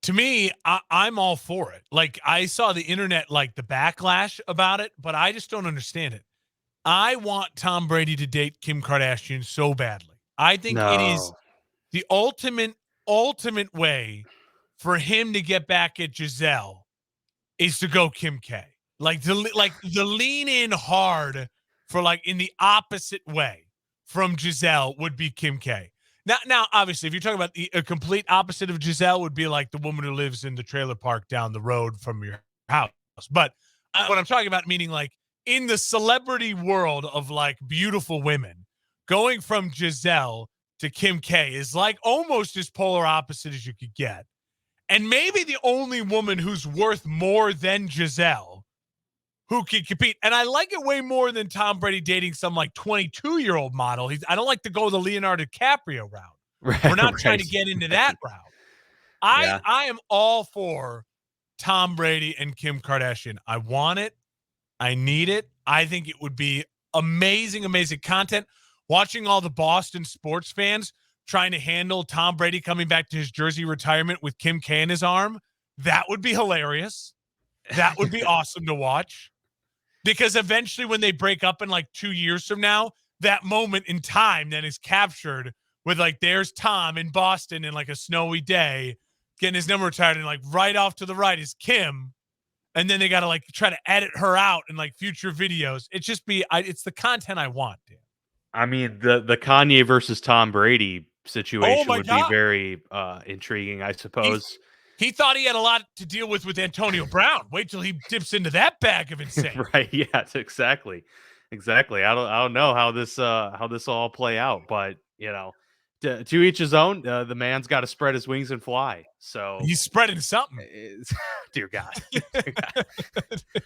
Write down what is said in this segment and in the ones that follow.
To me, I'm all for it. Like, I saw the internet, like, the backlash about it, but I just don't understand it. I want Tom Brady to date Kim Kardashian so badly. I think it is No. the ultimate way for him to get back at Giselle is to go Kim K. Like the lean in hard for like in the opposite way from Giselle would be Kim K. Now, obviously, if you're talking about a complete opposite of Giselle, would be like the woman who lives in the trailer park down the road from your house. But what I'm talking about, meaning like in the celebrity world of like beautiful women, going from Giselle to Kim K is like almost as polar opposite as you could get. And maybe the only woman who's worth more than Giselle who can compete. And I like it way more than Tom Brady dating some like 22-year-old model. I don't like to go the Leonardo DiCaprio route. We're not Right, trying to right, get into that right. route. I Yeah. I am all for Tom Brady and Kim Kardashian. I want it. I need it. I think it would be amazing, amazing content. Watching all the Boston sports fans trying to handle Tom Brady coming back to his jersey retirement with Kim K in his arm, that would be hilarious. That would be awesome to watch. Because eventually, when they break up in like 2 years from now, that moment in time then is captured with like, there's Tom in Boston in like a snowy day getting his number retired, and like right off to the right is Kim, and then they got to like try to edit her out in like future videos. It's the content I want, Dan. I mean, the Kanye versus Tom Brady Oh situation my would be God. very intriguing, I He suppose. he thought he had a lot to deal with Antonio Brown. Wait till he dips into that bag of insane. Right? Yes, exactly, exactly. I don't know how this all play out, but to each his own. The man's got to spread his wings and fly. So, He's spreading something. it's- dear God, dear God.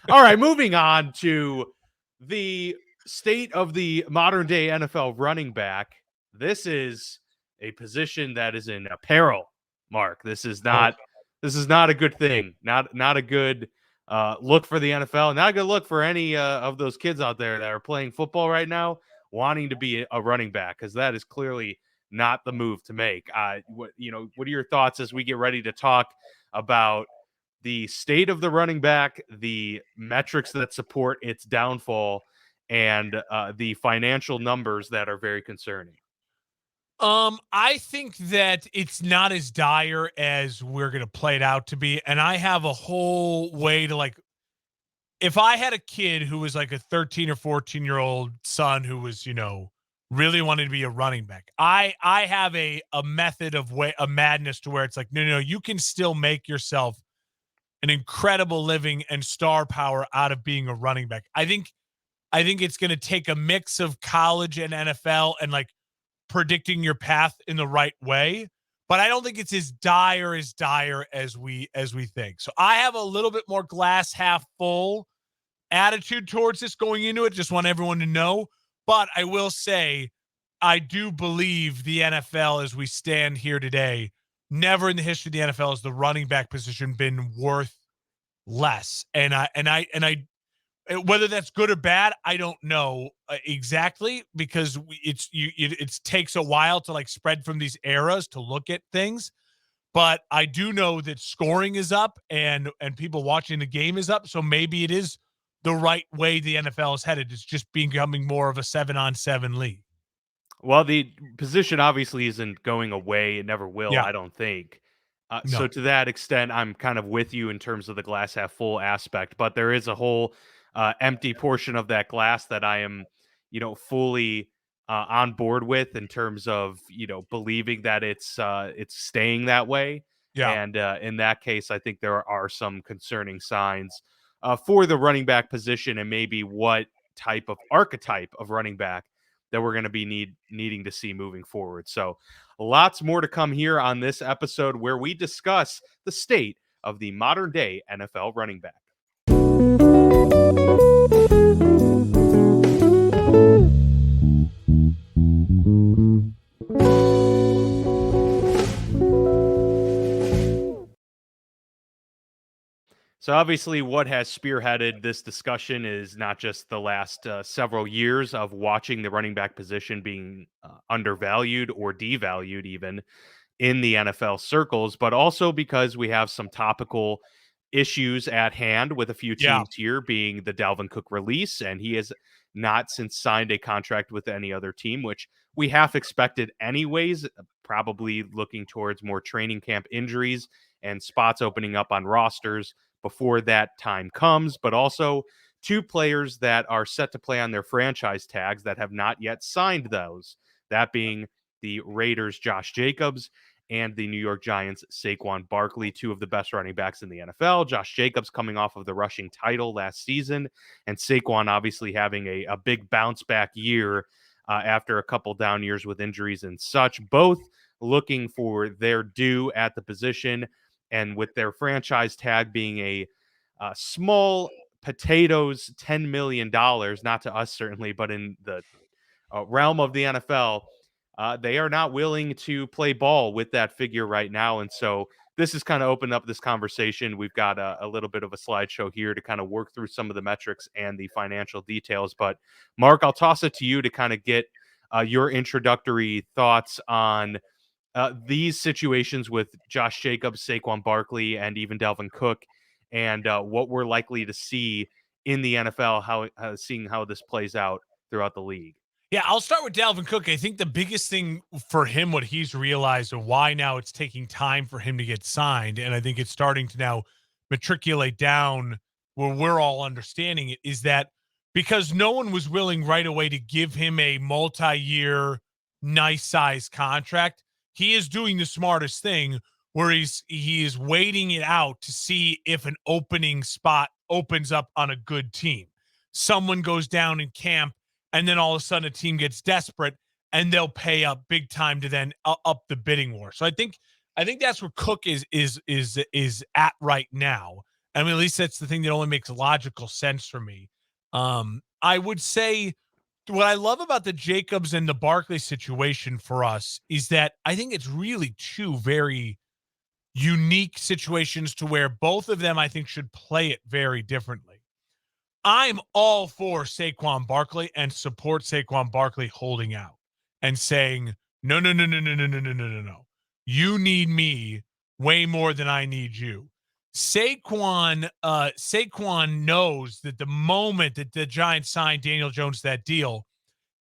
All right, moving on to the state of the modern day NFL running back. This is a position that is in peril, Mark. Oh, This is not a good thing. Not a good look for the NFL. Not a good look for any of those kids out there that are playing football right now, wanting to be a running back, because that is clearly not the move to make. What are your thoughts as we get ready to talk about the state of the running back, the metrics that support its downfall, and the financial numbers that are very concerning? I think that it's not as dire as we're gonna play it out to be, and I have a whole way to like. If I had a kid who was like a 13 or 14-year-old son who was, really wanted to be a running back, I have a method of way a madness to where it's like, no, you can still make yourself an incredible living and star power out of being a running back. I think it's going to take a mix of college and NFL and like predicting your path in the right way, but I don't think it's as dire as we think. So I have a little bit more glass half full attitude towards this going into it. Just want everyone to know. But I will say, I do believe the NFL as we stand here today, never in the history of the NFL has the running back position been worth less. And I whether that's good or bad, I don't know exactly, because it takes a while to like spread from these eras to look at things. But I do know that scoring is up and people watching the game is up. So maybe it is the right way the NFL is headed. It's just becoming more of a 7-on-7 league. Well, the position obviously isn't going away. It never will, Yeah. I don't think. So No. to that extent, I'm kind of with you in terms of the glass half full aspect, but there is a whole empty portion of that glass that I am, fully on board with, in terms of believing that it's staying that way. Yeah. And in that case, I think there are some concerning signs for the running back position, and maybe what type of archetype of running back that we're going to be needing to see moving forward. So lots more to come here on this episode, where we discuss the state of the modern day NFL running back. So obviously, what has spearheaded this discussion is not just the last several years of watching the running back position being undervalued or devalued, even in the NFL circles, but also because we have some topical issues at hand with a few Yeah. teams here, being the Dalvin Cook release, and he has not since signed a contract with any other team, which we half expected anyways, probably looking towards more training camp injuries and spots opening up on rosters before that time comes, but also two players that are set to play on their franchise tags that have not yet signed those. That being the Raiders' Josh Jacobs and the New York Giants' Saquon Barkley, two of the best running backs in the NFL. Josh Jacobs coming off of the rushing title last season, and Saquon obviously having a big bounce back year after a couple down years with injuries and such. Both looking for their due at the position, and with their franchise tag being a small potatoes $10 million, not to us certainly, but in the realm of the NFL, they are not willing to play ball with that figure right now. And so this has kind of opened up this conversation. We've got a little bit of a slideshow here to kind of work through some of the metrics and the financial details. But Mark, I'll toss it to you to kind of get your introductory thoughts on these situations with Josh Jacobs, Saquon Barkley, and even Dalvin Cook, and what we're likely to see in the NFL, seeing how this plays out throughout the league. Yeah, I'll start with Dalvin Cook. I think the biggest thing for him, what he's realized and why now it's taking time for him to get signed, and I think it's starting to now matriculate down where we're all understanding it, is that because no one was willing right away to give him a multi-year, nice size contract, he is doing the smartest thing where he is waiting it out to see if an opening spot opens up on a good team. Someone goes down in camp and then all of a sudden a team gets desperate and they'll pay up big time to then up the bidding war. So I think that's where Cook is at right now. I mean, at least that's the thing that only makes logical sense for me. I would say what I love about the Jacobs and the Barkley situation for us is that I think it's really two very unique situations to where both of them I think should play it very differently. I'm all for Saquon Barkley and support Saquon Barkley holding out and saying, no, no, no, no, no, no, no, no, no, no, no. You need me way more than I need you. Saquon knows that the moment that the Giants signed Daniel Jones that deal,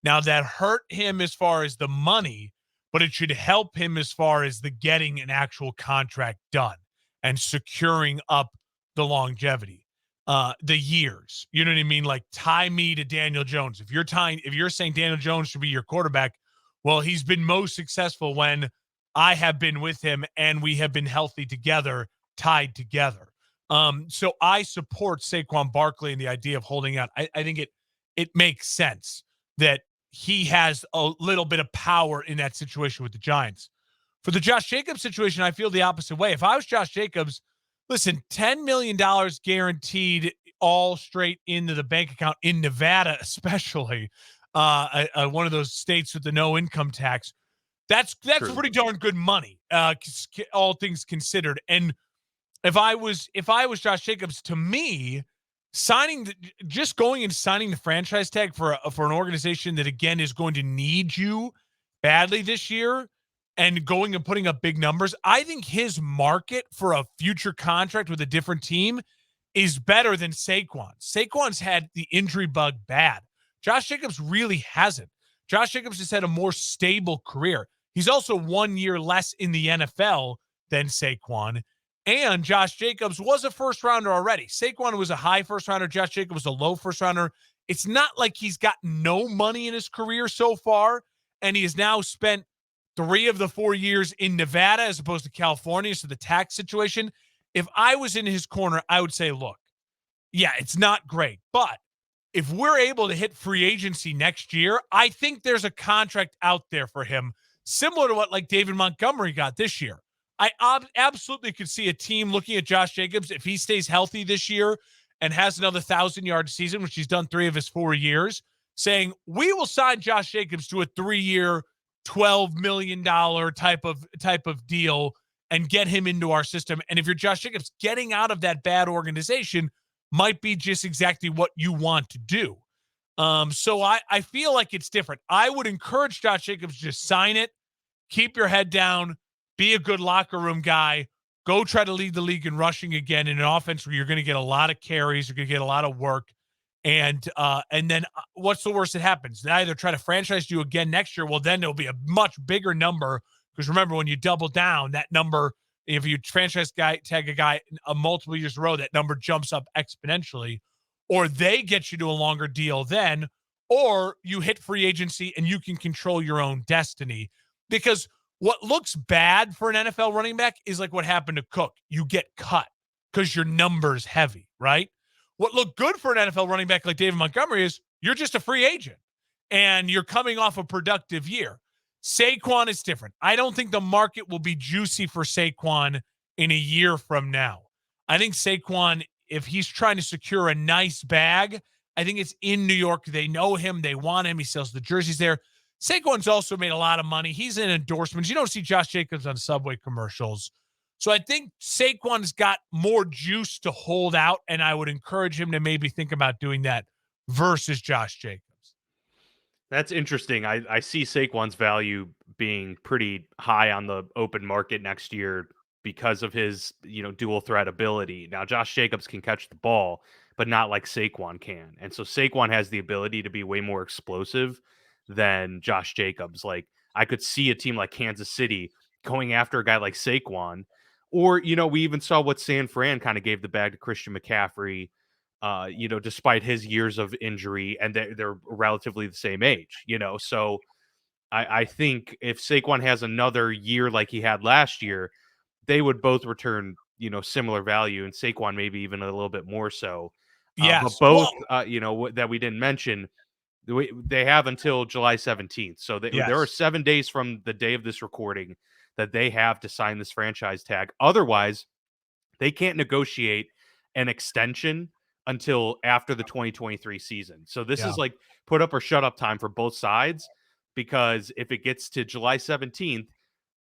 now that hurt him as far as the money, but it should help him as far as the getting an actual contract done and securing up the longevity, the years. You know what I mean? Like tie me to Daniel Jones. If you're saying Daniel Jones should be your quarterback, well, he's been most successful when I have been with him and we have been healthy together, tied together. So I support Saquon Barkley and the idea of holding out. I think it makes sense that he has a little bit of power in that situation with the Giants. For the Josh Jacobs situation, I feel the opposite way. If I was Josh Jacobs, listen, $10 million guaranteed all straight into the bank account in Nevada, especially one of those states with the no income tax. That's True. pretty darn good money, all things considered. And if I was Josh Jacobs, to me, just going and signing the franchise tag for an organization that again is going to need you badly this year and going and putting up big numbers, I think his market for a future contract with a different team is better than Saquon. Saquon's had the injury bug bad. Josh Jacobs really hasn't. Josh Jacobs has had a more stable career. He's also 1 year less in the NFL than Saquon. And Josh Jacobs was a first rounder already. Saquon was a high first rounder. Josh Jacobs was a low first rounder. It's not like he's got no money in his career so far. And he has now spent 3 of the 4 years in Nevada as opposed to California. So the tax situation, if I was in his corner, I would say, look, yeah, it's not great. But if we're able to hit free agency next year, I think there's a contract out there for him, similar to what like David Montgomery got this year. I absolutely could see a team looking at Josh Jacobs if he stays healthy this year and has another 1,000-yard season, which he's done 3 of his 4 years, saying we will sign Josh Jacobs to a 3-year, $12 million type of deal and get him into our system. And if you're Josh Jacobs, getting out of that bad organization might be just exactly what you want to do. So I feel like it's different. I would encourage Josh Jacobs to just sign it, keep your head down, be a good locker room guy, go try to lead the league in rushing again in an offense where you're going to get a lot of carries, you're going to get a lot of work. And then what's the worst that happens? They either try to franchise you again next year. Well, then there'll be a much bigger number because remember when you double down, that number, if you franchise guy tag a guy a multiple years in a row, that number jumps up exponentially. Or they get you to a longer deal then, or you hit free agency and you can control your own destiny. Because what looks bad for an NFL running back is like what happened to Cook. You get cut because your number's heavy, right? What looked good for an NFL running back like David Montgomery is you're just a free agent and you're coming off a productive year. Saquon is different. I don't think the market will be juicy for Saquon in a year from now. I think Saquon, if he's trying to secure a nice bag, I think it's in New York. They know him. They want him. He sells the jerseys there. Saquon's also made a lot of money. He's in endorsements. You don't see Josh Jacobs on Subway commercials. So I think Saquon's got more juice to hold out, and I would encourage him to maybe think about doing that versus Josh Jacobs. That's interesting. I see Saquon's value being pretty high on the open market next year because of his, dual threat ability. Now, Josh Jacobs can catch the ball, but not like Saquon can. And so Saquon has the ability to be way more explosive than Josh Jacobs. Like, I could see a team like Kansas City going after a guy like Saquon. Or, we even saw what San Fran kind of gave the bag to Christian McCaffrey, despite his years of injury, and they're relatively the same age, So I think if Saquon has another year like he had last year, they would both return, similar value, and Saquon maybe even a little bit more so. But Yes. both, Well, that we didn't mention, they have until July 17th. So there are yes. 7 days from the day of this recording that they have to sign this franchise tag. Otherwise, they can't negotiate an extension until after the 2023 season. So this Yeah. is like put up or shut up time for both sides, because if it gets to July 17th,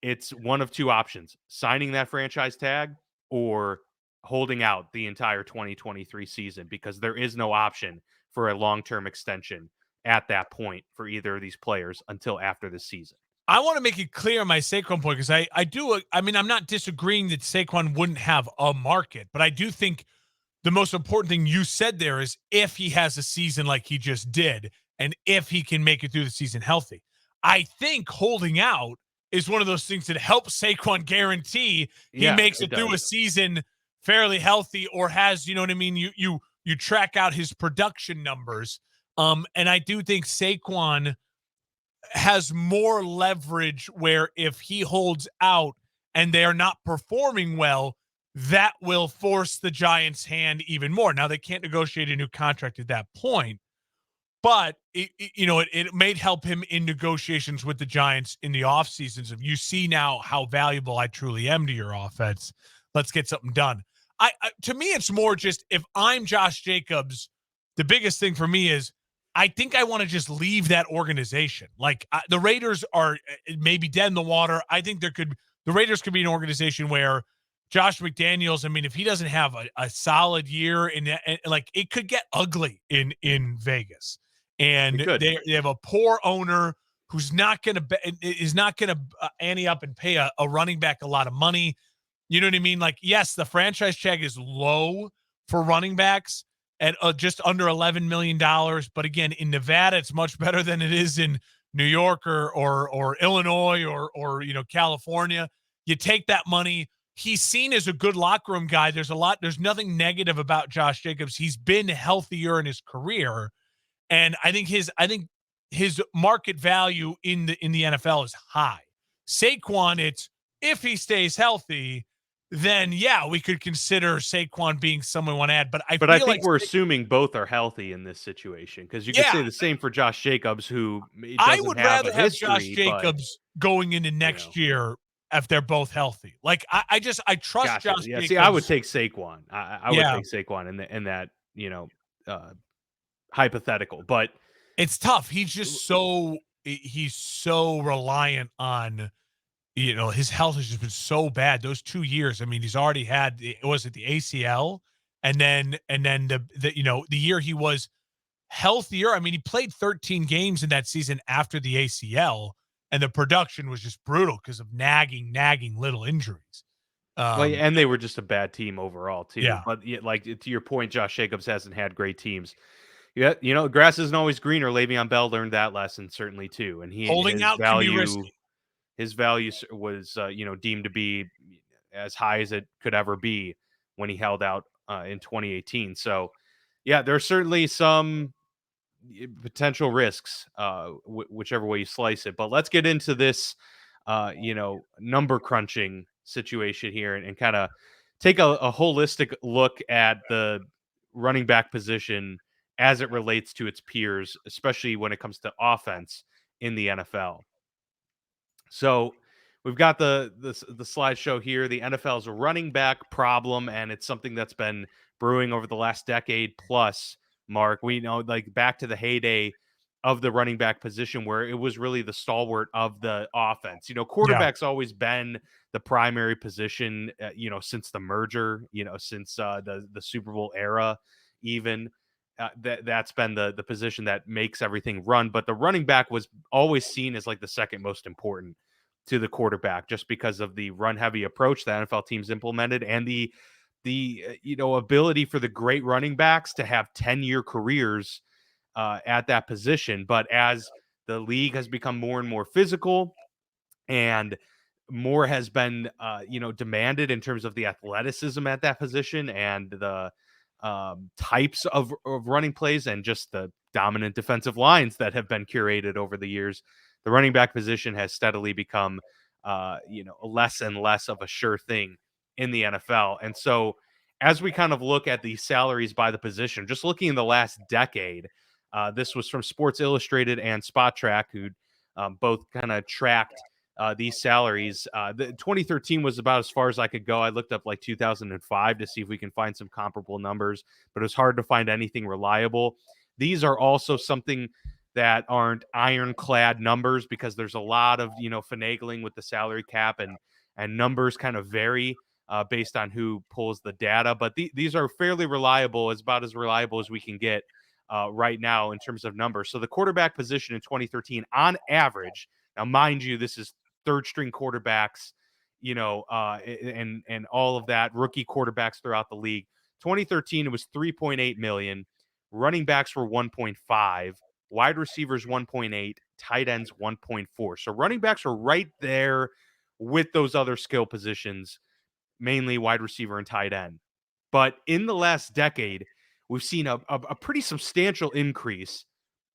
it's one of two options: signing that franchise tag or holding out the entire 2023 season, because there is no option for a long-term extension at that point for either of these players until after the season. I want to make it clear on my Saquon point because I do. I mean, I'm not disagreeing that Saquon wouldn't have a market, but I do think the most important thing you said there is if he has a season like he just did and if he can make it through the season healthy. I think holding out is one of those things that helps Saquon guarantee he Yeah, makes it it through a does. season fairly healthy or has, you know what I mean? You track out his production numbers. And I do think Saquon has more leverage where if he holds out and they are not performing well, that will force the Giants' hand even more. Now they can't negotiate a new contract at that point, but it may help him in negotiations with the Giants in the off seasons. If you see now how valuable I truly am to your offense, let's get something done. To me, it's more just if I'm Josh Jacobs, the biggest thing for me is I think I want to just leave that organization. Like the Raiders are maybe dead in the water. I think the Raiders could be an organization where Josh McDaniels, I mean, if he doesn't have a solid year like it could get ugly in Vegas. It And could. they have a poor owner who's not going to is not going to ante up and pay a running back a lot of money. You know what I mean? Like, yes, the franchise tag is low for running backs at just under $11 million, but again, in Nevada, it's much better than it is in New York or Illinois or California. You take that money. He's seen as a good locker room guy. There's nothing negative about Josh Jacobs. He's been healthier in his career. And I think his market value in the NFL is high. Saquon, it's if he stays healthy, then yeah, we could consider Saquon being someone we want to add. But I But I feel think like we're assuming both are healthy in this situation, because you could yeah, say the same for Josh Jacobs, who I doesn't would have a rather have Josh history, but, Jacobs going into you next know, year if they're both healthy. Like I trust gotcha. Josh Yeah, see, I would Jacobs. take Saquon. I would Yeah, take Saquon in that, uh, hypothetical, but it's tough. He's so reliant on his health has just been so bad those 2 years. I mean, he's already had was it the ACL, and then the year he was healthier. I mean, he played 13 games in that season after the ACL, and the production was just brutal because of nagging little injuries. Well, yeah, Um, and they were just a bad team overall too. yeah, But yeah, like to your point, Josh Jacobs hasn't had great teams. Yeah, grass isn't always greener. Le'Veon Bell learned that lesson certainly too, and he holding his out can be value risky. was deemed to be as high as it could ever be when he held out in 2018. So yeah, there's certainly some potential risks, whichever way you slice it. But let's get into this, number crunching situation here, and kind of take a holistic look at the running back position as it relates to its peers, especially when it comes to offense in the NFL. So we've got the slideshow here. The NFL's running back problem, and it's something that's been brewing over the last decade plus. Mark, we know, like, back to the heyday of the running back position, where it was really the stalwart of the offense. Yeah, Quarterback's always been the primary position. Since the merger. Since the Super Bowl era, even. That's been the position that makes everything run, but the running back was always seen as like the second most important to the quarterback, just because of the run heavy approach that NFL teams implemented, and the ability for the great running backs to have 10-year careers at that position. But as the league has become more and more physical, and more has been demanded in terms of the athleticism at that position, and the types of running plays, and just the dominant defensive lines that have been curated over the years, the running back position has steadily become less and less of a sure thing in the NFL. And so as we kind of look at the salaries by the position, just looking in the last decade, this was from Sports Illustrated and Spot Track, who both kind of tracked these salaries. The 2013 was about as far as I could go. I looked up like 2005 to see if we can find some comparable numbers, but it was hard to find anything reliable. These are also something that aren't ironclad numbers, because there's a lot of finagling with the salary cap, and numbers kind of vary based on who pulls the data. But these are fairly reliable, as about as reliable as we can get right now in terms of numbers. So the quarterback position in 2013, on average, now mind you, this is third string quarterbacks, and all of that, rookie quarterbacks throughout the league. 2013, it was 3.8 million. Running backs were 1.5, wide receivers 1.8, tight ends 1.4. So running backs are right there with those other skill positions, mainly wide receiver and tight end. But in the last decade, we've seen a pretty substantial increase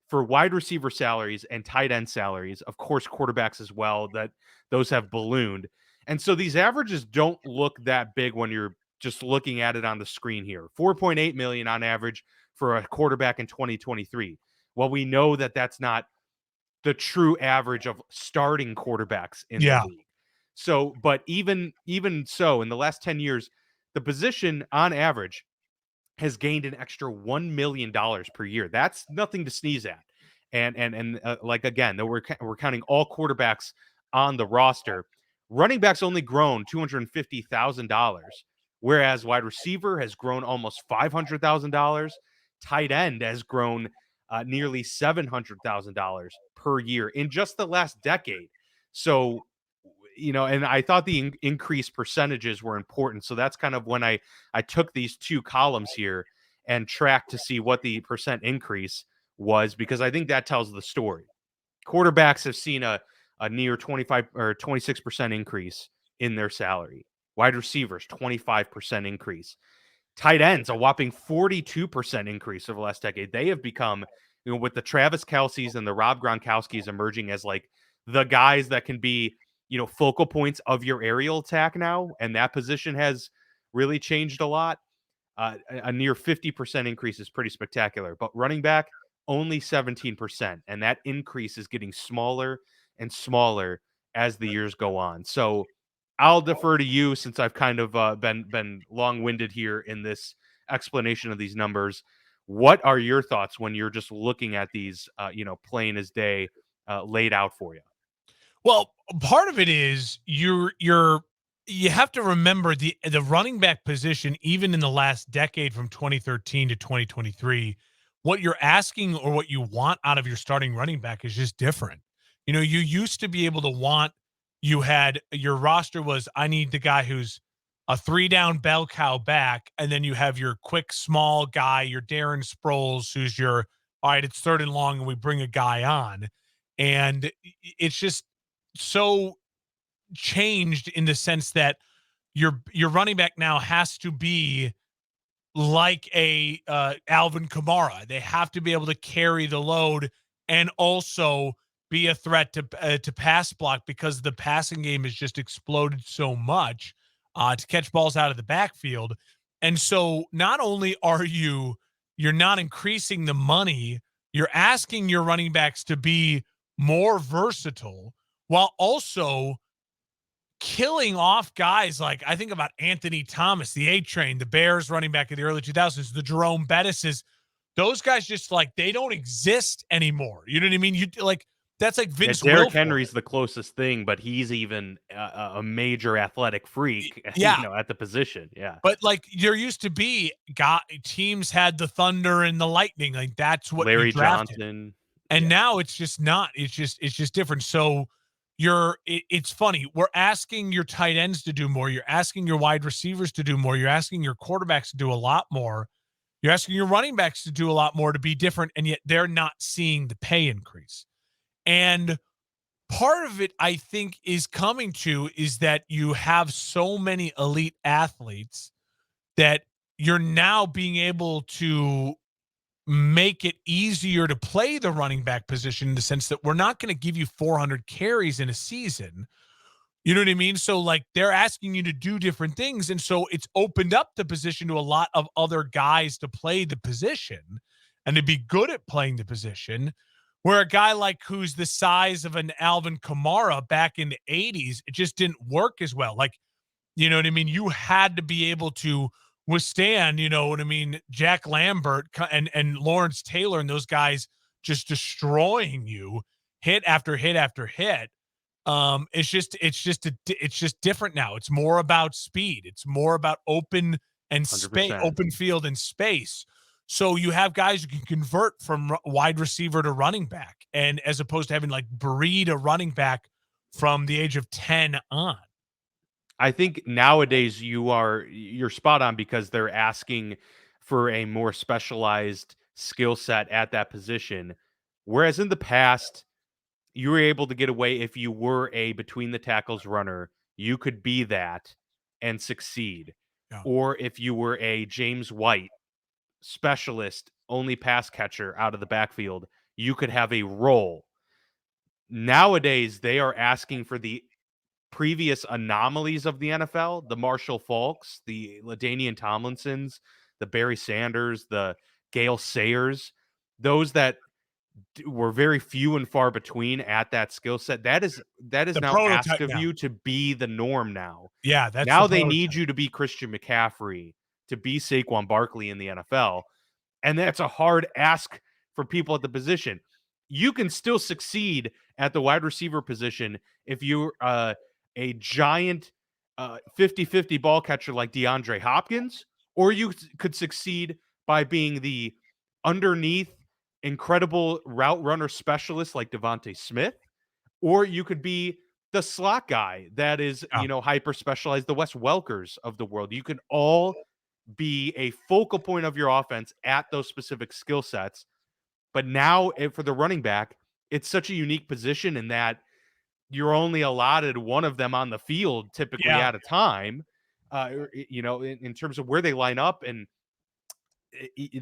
for wide receiver salaries and tight end salaries, of course, quarterbacks as well, that those have ballooned. And so these averages don't look that big when you're just looking at it on the screen here. 4.8 million on average for a quarterback in 2023. Well, we know that that's not the true average of starting quarterbacks in the yeah, league. So, but even so, in the last 10 years, the position on average has gained an extra $1 million per year. That's nothing to sneeze at. And like, again, though we're counting all quarterbacks on the roster. Running backs only grown $250,000, whereas wide receiver has grown almost $500,000. Tight end has grown nearly $700,000 per year in just the last decade. So, and I thought the increased percentages were important. So that's kind of when I took these two columns here and tracked to see what the percent increase was, because I think that tells the story. Quarterbacks have seen a near 25 or 26% increase in their salary. Wide receivers, 25% increase. Tight ends, a whopping 42% increase over the last decade. They have become, with the Travis Kelce's and the Rob Gronkowski's emerging as like the guys that can be, focal points of your aerial attack now. And that position has really changed a lot. A near 50% increase is pretty spectacular. But running back, only 17%. And that increase is getting smaller and smaller as the years go on. So I'll defer to you, since I've kind of been long-winded here in this explanation of these numbers. What are your thoughts when you're just looking at these, plain as day, laid out for you? Well, part of it is you have to remember the running back position, even in the last decade from 2013 to 2023, what you're asking or what you want out of your starting running back is just different. You used to be able to want you had your roster was I need the guy who's a three down bell cow back, and then you have your quick small guy, your Darren Sproles, who's your all right, it's third and long, and we bring a guy on. And it's just so changed in the sense that your running back now has to be like a Alvin Kamara. They have to be able to carry the load and also be a threat to pass block because the passing game has just exploded so much to catch balls out of the backfield. And so not only you're not increasing the money, you're asking your running backs to be more versatile while also killing off guys like I think about Anthony Thomas, the A Train, the Bears running back in the early 2000s, the Jerome Bettises. Those guys just like they don't exist anymore. You know what I mean? You like that's like Yeah, Vince Derrick Wilfork. Henry's the closest thing, but he's even a major athletic freak, Yeah, at the position. Yeah. but like there used to be got teams had the Thunder and the Lightning, like that's what you Larry drafted. Johnson. And Yeah. now it's just not. It's just different. So it's funny. We're asking your tight ends to do more. You're asking your wide receivers to do more. You're asking your quarterbacks to do a lot more. You're asking your running backs to do a lot more to be different, and yet they're not seeing the pay increase. And part of it, I think, is coming to is that you have so many elite athletes that you're now being able to make it easier to play the running back position in the sense that we're not going to give you 400 carries in a season. You know what I mean? So, like, they're asking you to do different things. And so it's opened up the position to a lot of other guys to play the position and to be good at playing the position. Where a guy like who's the size of an Alvin Kamara back in the 80s, it just didn't work as well. Like, you know what I mean? You had to be able to withstand, you know what I mean, Jack Lambert and Lawrence Taylor and those guys just destroying you hit after hit after hit. It's just different now. It's more about speed. It's more about $100. open field and space. So you have guys who can convert from wide receiver to running back, and as opposed to having like breed a running back from the age of 10 on. I think nowadays you're spot on because they're asking for a more specialized skill set at that position. Whereas in the past, you were able to get away if you were a between the tackles runner, you could be that and succeed. Yeah. Or if you were a James White specialist, only pass catcher out of the backfield, you could have a role. Nowadays, they are asking for the previous anomalies of the NFL, the Marshall Falks, the LaDainian Tomlinsons, the Barry Sanders, the Gale Sayers, those that were very few and far between at that skill set. That is The now asked prototype of now. you to be the norm now. Yeah, that's the Now they need prototype. you to be Christian McCaffrey, to be Saquon Barkley in the NFL. And that's a hard ask for people at the position. You can still succeed at the wide receiver position if you're a giant 50-50 ball catcher like DeAndre Hopkins, or you could succeed by being the underneath incredible route runner specialist like Devontae Smith, or you could be the slot guy that is, Yeah. hyper specialized, the Wes Welkers of the world. You can all be a focal point of your offense at those specific skill sets. But now for the running back, it's such a unique position in that you're only allotted one of them on the field typically Yeah. at a time. In terms of where they line up, and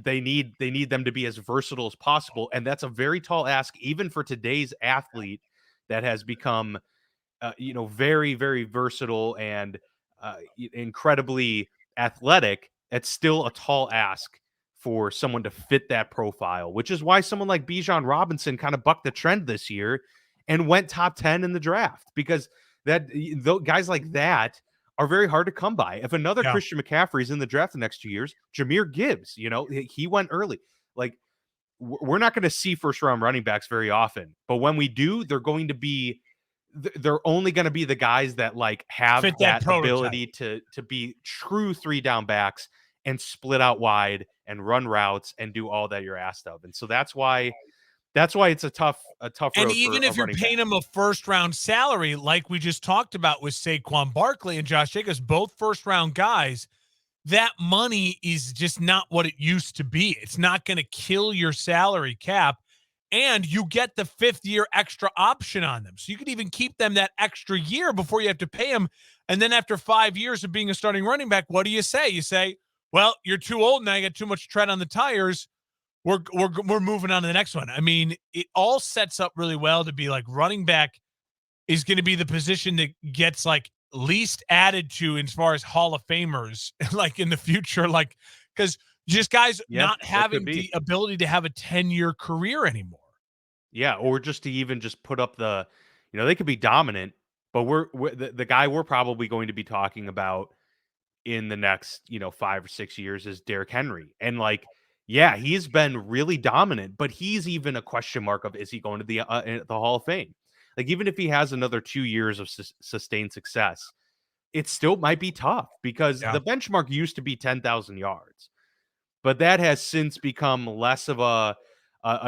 they need them to be as versatile as possible, and that's a very tall ask even for today's athlete that has become very, very versatile and incredibly athletic. It's still a tall ask for someone to fit that profile, which is why someone like Bijan Robinson kind of bucked the trend this year and went top 10 in the draft because guys like that are very hard to come by. If another Yeah. Christian McCaffrey is in the draft the next 2 years, Jameer Gibbs, he went early. Like, we're not going to see first round running backs very often, but when we do, they're going to be they're only going to be the guys that like have Fit that that prototype. ability to be true 3 down backs and split out wide and run routes and do all that you're asked of. And so that's why it's a tough And road even for a if you're running paying back. him a first round salary, like we just talked about with Saquon Barkley and Josh Jacobs, both first round guys, that money is just not what it used to be. It's not going to kill your salary cap. And you get the 5th-year extra option on them. So you could even keep them that extra year before you have to pay them. And then after 5 years of being a starting running back, what do you say? You say, well, you're too old now. You got too much tread on the tires. We're moving on to the next one. I mean, it all sets up really well to be like running back is going to be the position that gets like least added to as far as Hall of Famers, like in the future, like because just guys Yeah, not that could having the be. ability to have a 10-year career anymore. Yeah, or just to even just put up they could be dominant, but we're the guy we're probably going to be talking about in the next, 5 or 6 years is Derrick Henry. And like, yeah, he's been really dominant, but he's even a question mark of is he going to the Hall of Fame? Like even if he has another 2 years of sustained success, it still might be tough because Yeah. the benchmark used to be 10,000 yards. But that has since become less of a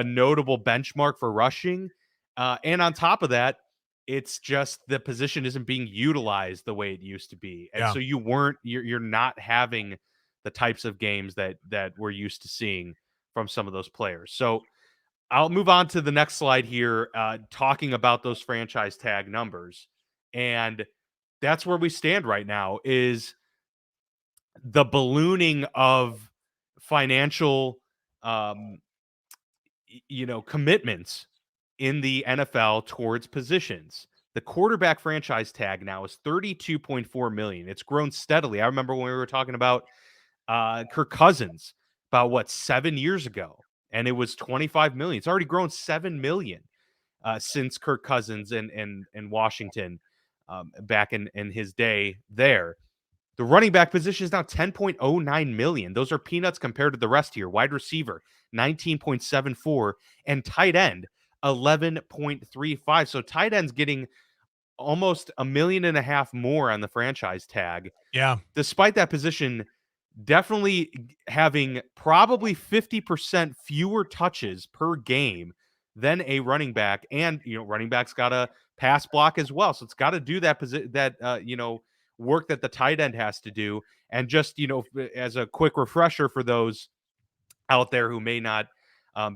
notable benchmark for rushing, and on top of that, it's just the position isn't being utilized the way it used to be, and Yeah. so you're not having the types of games that we're used to seeing from some of those players. So I'll move on to the next slide here, talking about those franchise tag numbers, and that's where we stand right now. Is the ballooning of financial um commitments in the NFL towards positions. The quarterback franchise tag now is 32.4 million. It's grown steadily. I remember when we were talking about Kirk Cousins about what 7 years ago and it was 25 million. It's already grown 7 million since Kirk Cousins and Washington back in his day there. The running back position is now 10.09 million. Those are peanuts compared to the rest here. Wide receiver 19.74 and tight end 11.35. So tight end's getting almost a million and a half more on the franchise tag. Yeah. Despite that position definitely having probably 50% fewer touches per game than a running back, and running back's got a pass block as well, so it's got to do that work that the tight end has to do. And just as a quick refresher for those out there who may not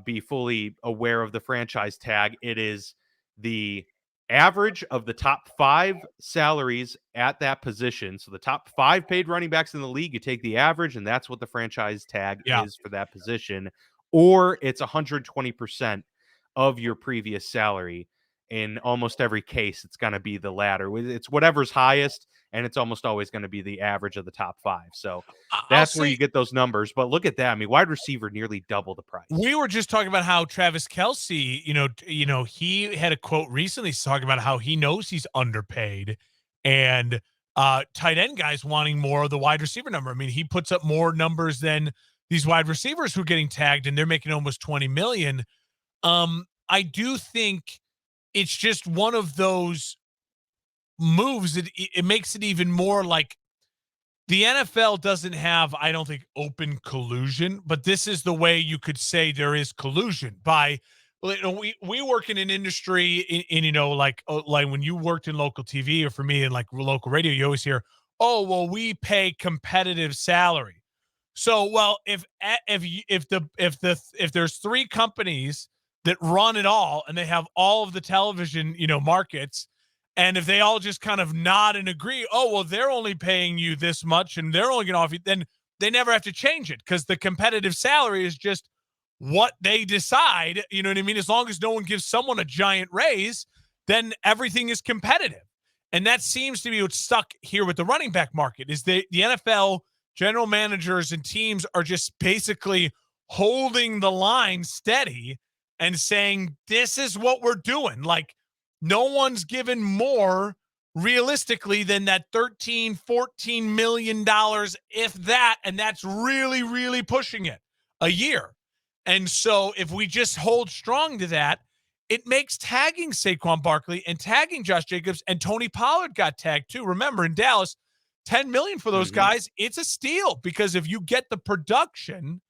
be fully aware of the franchise tag, it is the average of the top 5 salaries at that position. So the top 5 paid running backs in the league, you take the average, and that's what the franchise tag Yeah. is for that position. Or it's 120% of your previous salary. In almost every case, it's going to be the latter. It's whatever's highest, and it's almost always going to be the average of the top 5. So I'll that's where you say get those numbers. But look at that. I mean, wide receiver nearly double the price. we were just talking about how Travis Kelsey, he had a quote recently talking about how he knows he's underpaid and tight end guys wanting more of the wide receiver number. I mean, he puts up more numbers than these wide receivers who are getting tagged and they're making almost 20 million. I do think it's just one of those moves that it makes it even more like the NFL doesn't have, I don't think, open collusion, but this is the way you could say there is collusion by, we work in an industry in like when you worked in local TV or for me in like local radio, you always hear, oh, well, we pay competitive salary. So, well, if there's 3 companies that run it all and they have all of the television, markets, and if they all just kind of nod and agree, oh, well, they're only paying you this much and they're only going to offer you, then they never have to change it because the competitive salary is just what they decide. You know what I mean? As long as no one gives someone a giant raise, then everything is competitive. And that seems to be what's stuck here with the running back market is the NFL general managers and teams are just basically holding the line steady and saying, this is what we're doing. Like, no one's given more realistically than that 13-14 million dollars, if that, and that's really, really pushing it a year. And so if we just hold strong to that, it makes tagging Saquon Barkley and tagging Josh Jacobs, and Tony Pollard got tagged too. Remember, in Dallas, 10 million for those Mhm. guys, it's a steal, because if you get the production,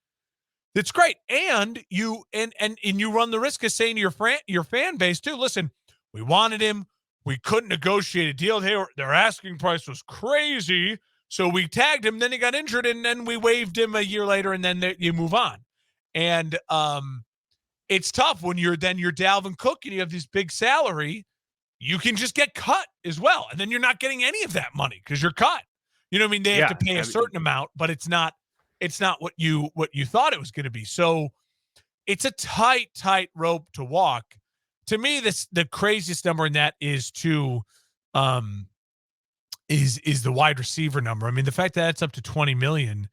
it's great. And you run the risk of saying to your fan base too, listen, we wanted him. We couldn't negotiate a deal. Their asking price was crazy. So we tagged him, then he got injured, and then we waived him a year later, and then you move on. And it's tough when you're Dalvin Cook and you have this big salary. You can just get cut as well, and then you're not getting any of that money because you're cut. You know what I mean? They have to Yeah, pay a I mean, certain amount, but it's not what you thought it was going to be. So it's a tight rope to walk. To me, the craziest number in that um is the wide receiver number. I mean, the fact that it's up to 20 million,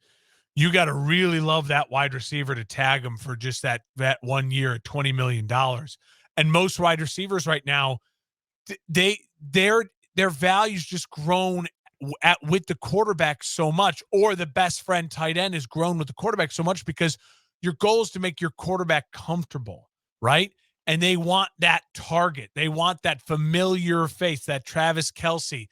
you got to really love that wide receiver to tag him for just that 1 year at $20 million. And most wide receivers right now, they their value's just grown with the quarterback so much, or the best friend tight end has grown with the quarterback so much, because your goal is to make your quarterback comfortable, right? And they want that target. They want that familiar face, that Travis Kelce.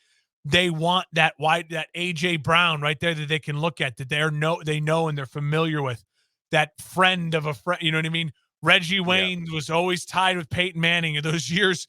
They want that AJ Brown right there that they can look at, that they know and they're familiar with. That friend of a friend, you know what I mean? Reggie yeah. Wayne was always tied with Peyton Manning in those years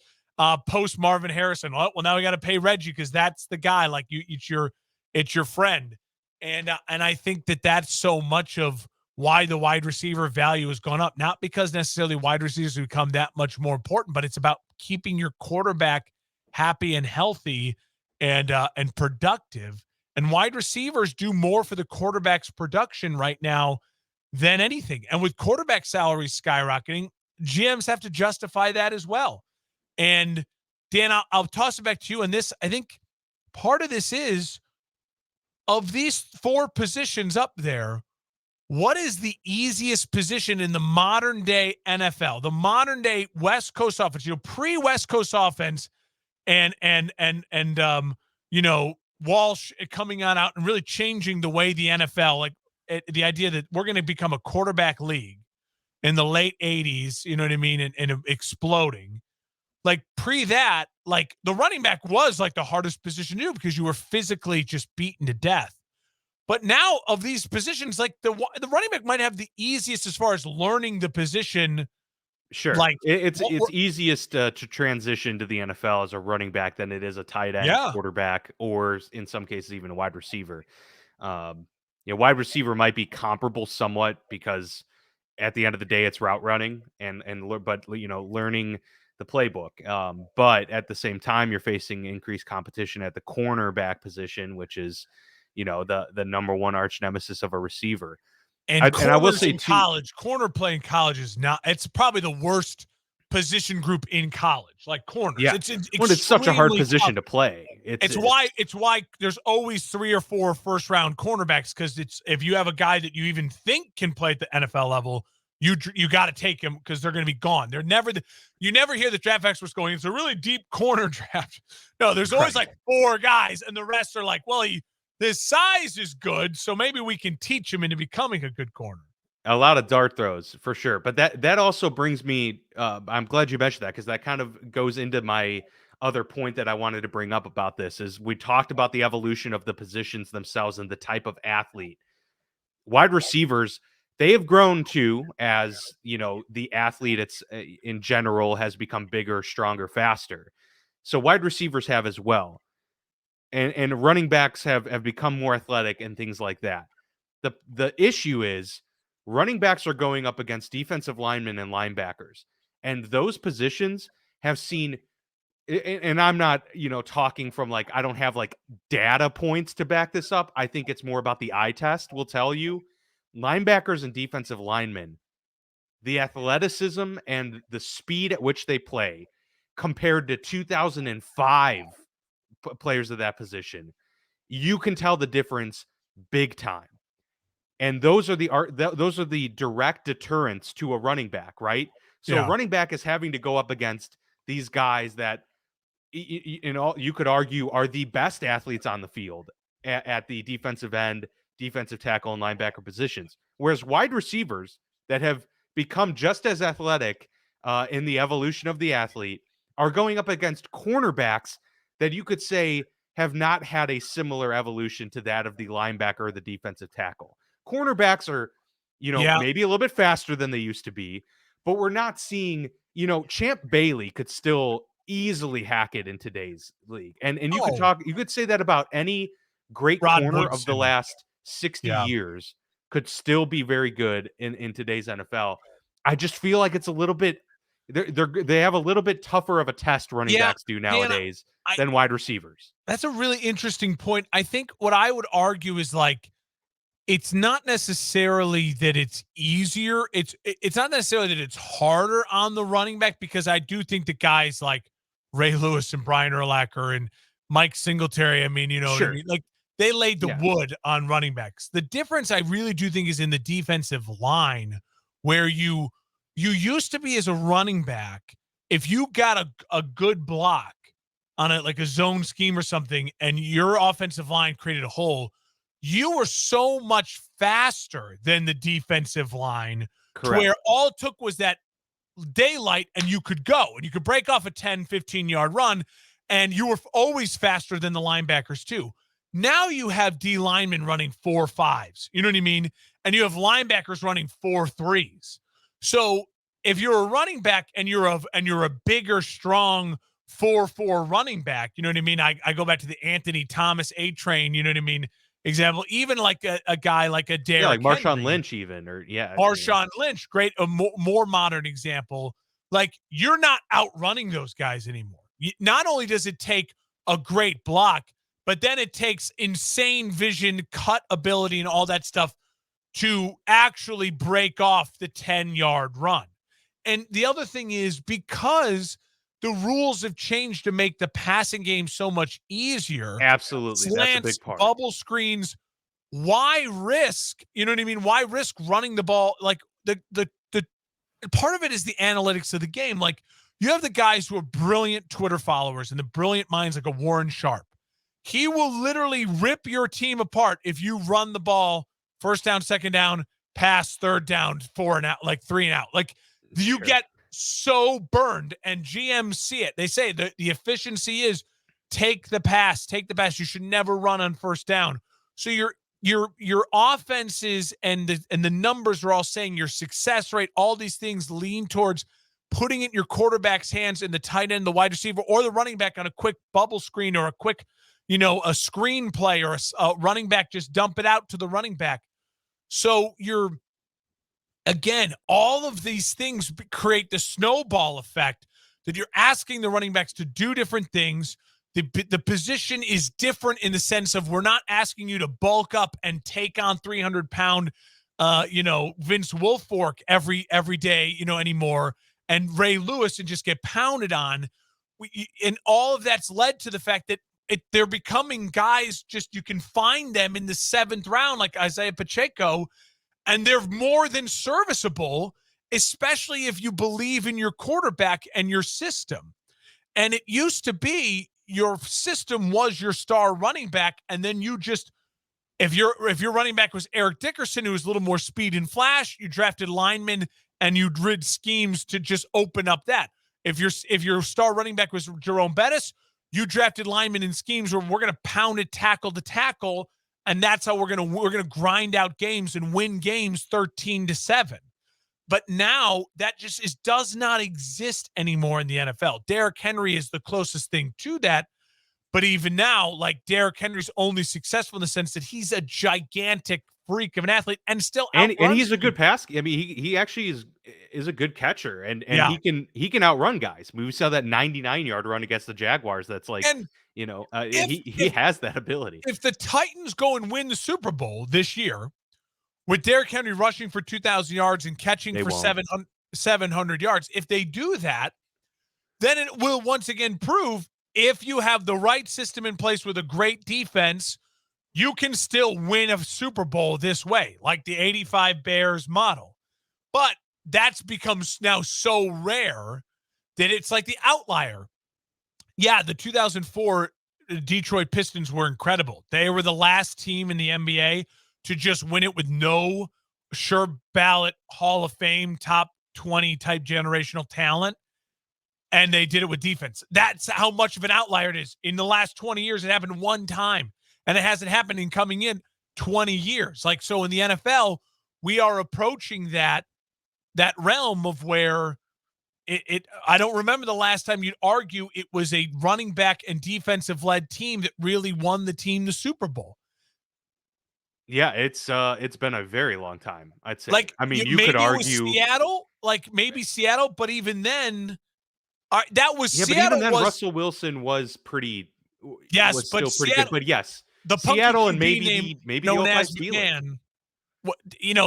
post Marvin Harrison. Well, now we got to pay Reggie because that's the guy. Like it's your friend, and I think that's so much of why the wide receiver value has gone up. Not because necessarily wide receivers become that much more important, but it's about keeping your quarterback happy and healthy and productive. And wide receivers do more for the quarterback's production right now than anything. And with quarterback salaries skyrocketing, GMs have to justify that as well. And Dan, I'll toss it back to you. And this, I think part of this is, of these four positions up there, what is the easiest position in the modern day NFL, the modern day West Coast offense, pre West Coast offense, and Walsh coming on out and really changing the way the NFL, the idea that we're going to become a quarterback league in the late 80s, you know what I mean, and exploding. Like pre that, like the running back was like the hardest position to do because you were physically just beaten to death. But now of these positions, like the running back might have the easiest as far as learning the position. Sure. Like It's easiest to transition to the NFL as a running back than it is a tight end, yeah, quarterback, or in some cases even a wide receiver. Wide receiver might be comparable somewhat because at the end of the day, it's route running but learning the playbook. But at the same time, you're facing increased competition at the cornerback position, which is the number one arch nemesis of a receiver. and And I will corners say in too, college, corner play in college is not. It's probably the worst position group in college. Like corners, yeah, it's when it's such a hard extremely tough. position to play, It's why there's always 3 or 4 first round cornerbacks, because it's, if you have a guy that you even think can play at the NFL level, you got to take him because they're going to be gone. You never hear the draft experts going, it's a really deep corner draft. No, there's always right. like 4 guys, and the rest are like, well, his size is good, so maybe we can teach him into becoming a good corner. A lot of dart throws for sure. But that also brings me. I'm glad you mentioned that because that kind of goes into my other point that I wanted to bring up about this. Is we talked about the evolution of the positions themselves and the type of athlete. Wide receivers, they have grown too, as the athlete in general has become bigger, stronger, faster. So wide receivers have as well, and running backs have become more athletic and things like that. The issue is running backs are going up against defensive linemen and linebackers, and those positions have seen. And I'm not, talking from like I don't have like data points to back this up. I think it's more about the eye test. Will tell you, linebackers and defensive linemen, the athleticism and the speed at which they play, compared to 2005 players of that position, you can tell the difference big time. And those are those are the direct deterrents to a running back, right? So a Yeah. running back is having to go up against these guys that you could argue are the best athletes on the field at the defensive end, defensive tackle, and linebacker positions. Whereas wide receivers that have become just as athletic in the evolution of the athlete are going up against cornerbacks that you could say have not had a similar evolution to that of the linebacker or the defensive tackle. Cornerbacks are, Yeah. maybe a little bit faster than they used to be, but we're not seeing, Champ Bailey could still easily hack it in today's league. And Oh, you could say that about any great Rod corner of the Woodson. last 60 Yeah. years could still be very good in today's NFL. I just feel like it's a little bit they have a little bit tougher of a test running Yeah. backs do Dan, nowadays I than wide receivers. that's a really interesting point. I think what I would argue is like it's not necessarily that it's easier. It's not necessarily that it's harder on the running back because I do think that guys like Ray Lewis and Brian Urlacher and Mike Singletary, I mean, you know what I Sure. mean? Like they laid the Yeah. wood on running backs. The difference I really do think is in the defensive line where you used to be as a running back, if you got a good block on a like a zone scheme or something and your offensive line created a hole, you were so much faster than the defensive line to Correct. where all it took was that daylight and you could go and you could break off a 10-15 yard run and you were always faster than the linebackers too. Now you have D linemen running 4.5s, you know what I mean? And you have linebackers running 4.3s. So if you're a running back and you're a bigger, strong 4.4 running back, you know what I mean? I go back to the Anthony Thomas A train, you know what I mean? Example, even like a guy like a Yeah, like Derrick Marshawn Henry, Lynch even, or yeah, Marshawn Lynch, great, a more modern example. Like you're not outrunning those guys anymore. Not only does it take a great block, but then it takes insane vision, cut ability, and all that stuff to actually break off the 10-yard run. And the other thing is because the rules have changed to make the passing game so much easier, absolutely. That's a slants, big part. bubble screens, why risk, you know what I mean? Why risk running the ball? Like the part of it is the analytics of the game. Like you have the guys who are brilliant Twitter followers and the brilliant minds like a Warren Sharp. He will literally rip your team apart if you run the ball first down, second down, pass, third down, 4 and out, like 3 and out. Like you Sure. get so burned and GMs see it. They say the efficiency is take the pass, take the pass. You should never run on first down. So your offenses and the numbers are all saying your success rate, all these things lean towards putting it in your quarterback's hands and the tight end, the wide receiver, or the running back on a quick bubble screen or a quick, a screen play or a running back, just dump it out to the running back. So again, all of these things create the snowball effect that you're asking the running backs to do different things. The position is different in the sense of we're not asking you to bulk up and take on 300-pound, Vince Wilfork every day, anymore, and Ray Lewis and just get pounded on. And all of that's led to the fact that they're becoming guys, just you can find them in the 7th round, like Isaiah Pacheco, and they're more than serviceable, especially if you believe in your quarterback and your system. And it used to be your system was your star running back, and then you just if your running back was Eric Dickerson, who was a little more speed and flash, you drafted linemen and you rid schemes to just open up that. If your star running back was Jerome Bettis, you drafted linemen in schemes where we're going to pound it tackle to tackle, and that's how we're going to grind out games and win games 13-7. But now that does not exist anymore in the NFL. Derrick Henry is the closest thing to that. But even now, like Derrick Henry's only successful in the sense that he's a gigantic freak of an athlete and still And outruns he's a good people. pass. I mean, he actually is a good catcher, and Yeah. he can outrun guys. We saw that 99-yard run against the Jaguars. That's like, And if he has that ability. if the Titans go and win the Super Bowl this year with Derrick Henry rushing for 2,000 yards and catching They for won't. 700 yards, if they do that, then it will once again prove if you have the right system in place with a great defense, you can still win a Super Bowl this way, like the 85 Bears model. But that's become now so rare that it's like the outlier. Yeah, the 2004 Detroit Pistons were incredible. They were the last team in the NBA to just win it with no sure ballot Hall of Fame top 20 type generational talent, and they did it with defense. That's how much of an outlier it is. In the last 20 years, it happened one time, and it hasn't happened in coming in 20 years. Like, so in the NFL, we are approaching that realm of where I don't remember the last time you'd argue it was a running back and defensive led team that really won the team the Super Bowl. Yeah, it's been a very long time, I'd say. Like, I mean, you could maybe it was argue. Seattle, like maybe Seattle, but even then, that was Yeah, but even Seattle then, was Russell Wilson was yes, was but still pretty good. Seattle, But yes, the punky Seattle and QB maybe name the known '05 as Steelers. McMahon.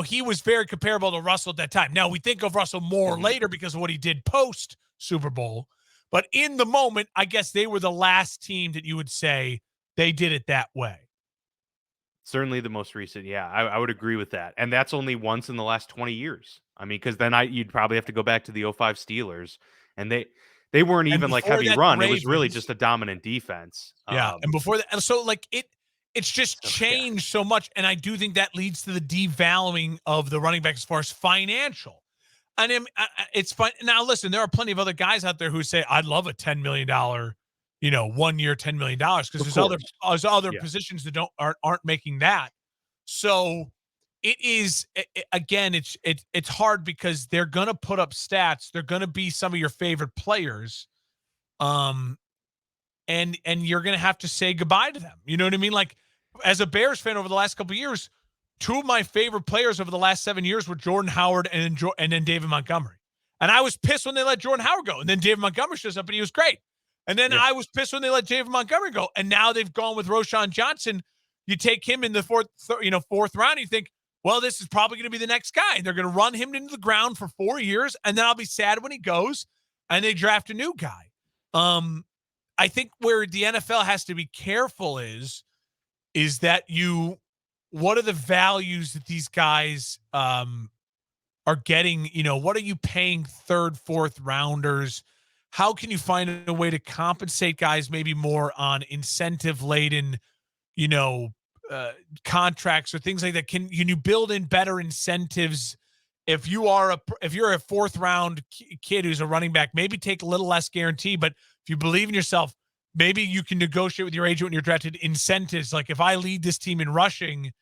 He was very comparable to Russell at that time. Now we think of Russell more Mhm. later because of what he did post Super Bowl, but in the moment, I guess they were the last team that you would say they did it that way. Certainly the most recent. Yeah, I would agree with that. And that's only once in the last 20 years. I mean, because then you'd probably have to go back to the '05 Steelers, and they weren't And even like before heavy that, the run. It was really Ravens. just a dominant defense. Yeah, and before that, so like it's just So yeah, changed so much, and I do think that leads to the devaluing of the running back as far as financial. And it's fun. Now, listen, there are plenty of other guys out there who say, "I'd love a $10 million, 1 year, $10 million," because of course. there's other Yeah. positions that aren't making that. So it is again, it's hard because they're gonna put up stats. They're gonna be some of your favorite players. Um, and you're going to have to say goodbye to them. You know what I mean? Like, as a Bears fan over the last couple of years, two of my favorite players over the last 7 years were Jordan Howard and then David Montgomery. And I was pissed when they let Jordan Howard go. And then David Montgomery shows up and he was great. And then Yeah. I was pissed when they let David Montgomery go. And now they've gone with Roshan Johnson. You take him in the fourth round. You think, well, this is probably going to be the next guy. And they're going to run him into the ground for 4 years. And then I'll be sad when he goes and they draft a new guy. I think where the NFL has to be careful is that what are the values that these guys are getting? What are you paying third, fourth rounders? How can you find a way to compensate guys maybe more on incentive laden, you know, contracts or things like that? Can you build in better incentives? If you're a fourth round kid who's a running back, maybe take a little less guarantee, but if you believe in yourself, maybe you can negotiate with your agent when you're drafted incentives. Like, if I lead this team in rushing,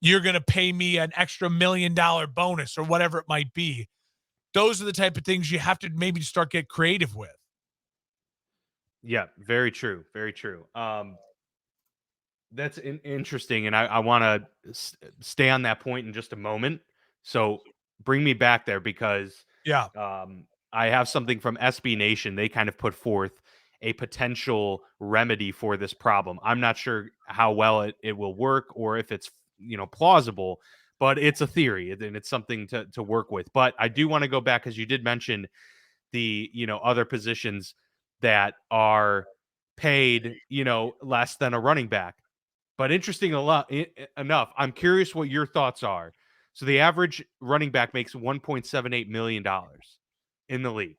you're going to pay me an extra $1 million bonus or whatever it might be. Those are the type of things you have to maybe start get creative with. Yeah, very true. Very true. That's interesting, and I want to stay on that point in just a moment. So bring me back there because Yeah. I have something from SB Nation. They kind of put forth a potential remedy for this problem. I'm not sure how well it will work or if it's plausible, but it's a theory and it's something to work with. But I do want to go back because you did mention the other positions that are paid less than a running back. But interesting enough, I'm curious what your thoughts are. So the average running back makes $1.78 million in the league.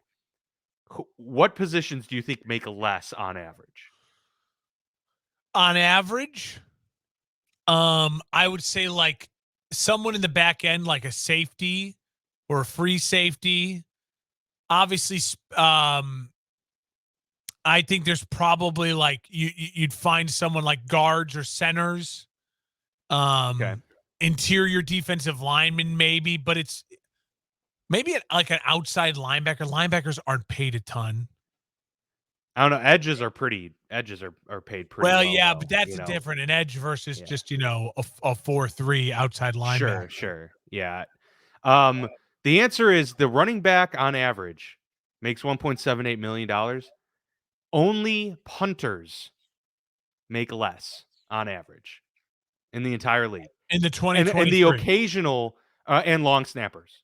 What positions do you think make less on average? On average, I would say like someone in the back end, like a safety or a free safety. Obviously, I think there's probably like you'd find someone like guards or centers, Okay. interior defensive lineman maybe, but it's maybe like an outside linebacker. Linebackers aren't paid a ton. I don't know. Edges are paid pretty Well, well yeah, but though. that's a different an edge versus Yeah. just a 4-3 outside linebacker. Sure. Yeah. Um, the answer is the running back on average makes $1.78 million. Only punters make less on average in the entire league. In the And the 2023. occasional and long snappers.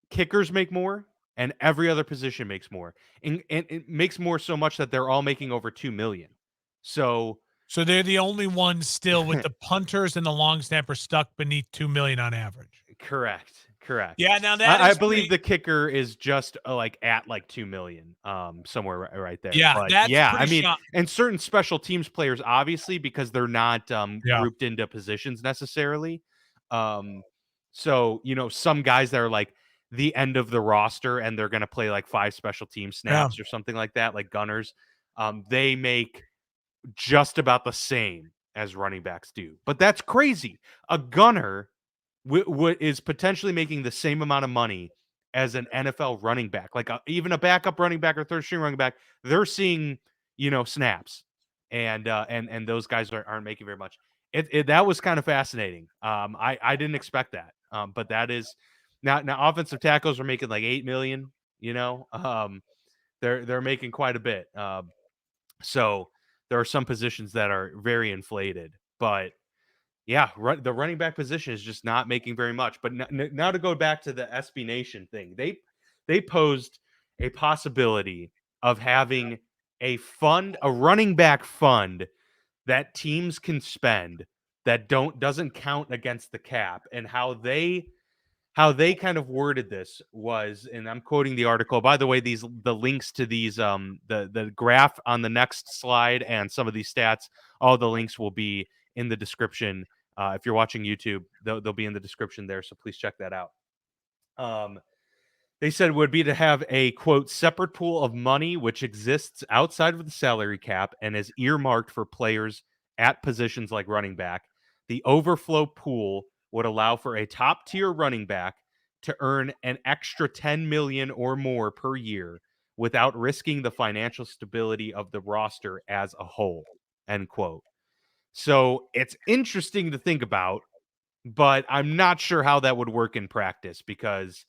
Kickers make more and every other position makes more. And it makes more so much that they're all making over 2 million. So So they're the only ones still with the punters and the long snappers stuck beneath 2 million on average. correct. Yeah, now that I is believe pretty. the kicker is just like at like 2 million, somewhere right there. Yeah, But that's yeah, I pretty mean, shot. and certain special teams players, obviously, because they're not Yeah. grouped into positions necessarily. Um, so some guys that are like the end of the roster and they're going to play like 5 special team Yeah. snaps or something like that, like gunners, they make just about the same as running backs do. But that's crazy. A gunner is potentially making the same amount of money as an NFL running back, like even a backup running back or third string running back. They're seeing, snaps, and those guys aren't making very much. That was kind of fascinating. I didn't expect that, but that is now offensive tackles are making like 8 million. They're making quite a bit. So there are some positions that are very inflated, but yeah, the running back position is just not making very much. But now to go back to the SB Nation thing, they posed a possibility of having a running back fund that teams can spend that doesn't count against the cap, and how they kind of worded this was, and I'm quoting the article. By the way, the links to these the graph on the next slide and some of these stats, all the links will be in the description. If you're watching YouTube, they'll be in the description there, so please check that out. Um, they said would be to have a quote separate pool of money which exists outside of the salary cap and is earmarked for players at positions like running back. The overflow pool would allow for a top tier running back to earn an extra 10 million or more per year without risking the financial stability of the roster as a whole. End quote. So it's interesting to think about, but I'm not sure how that would work in practice because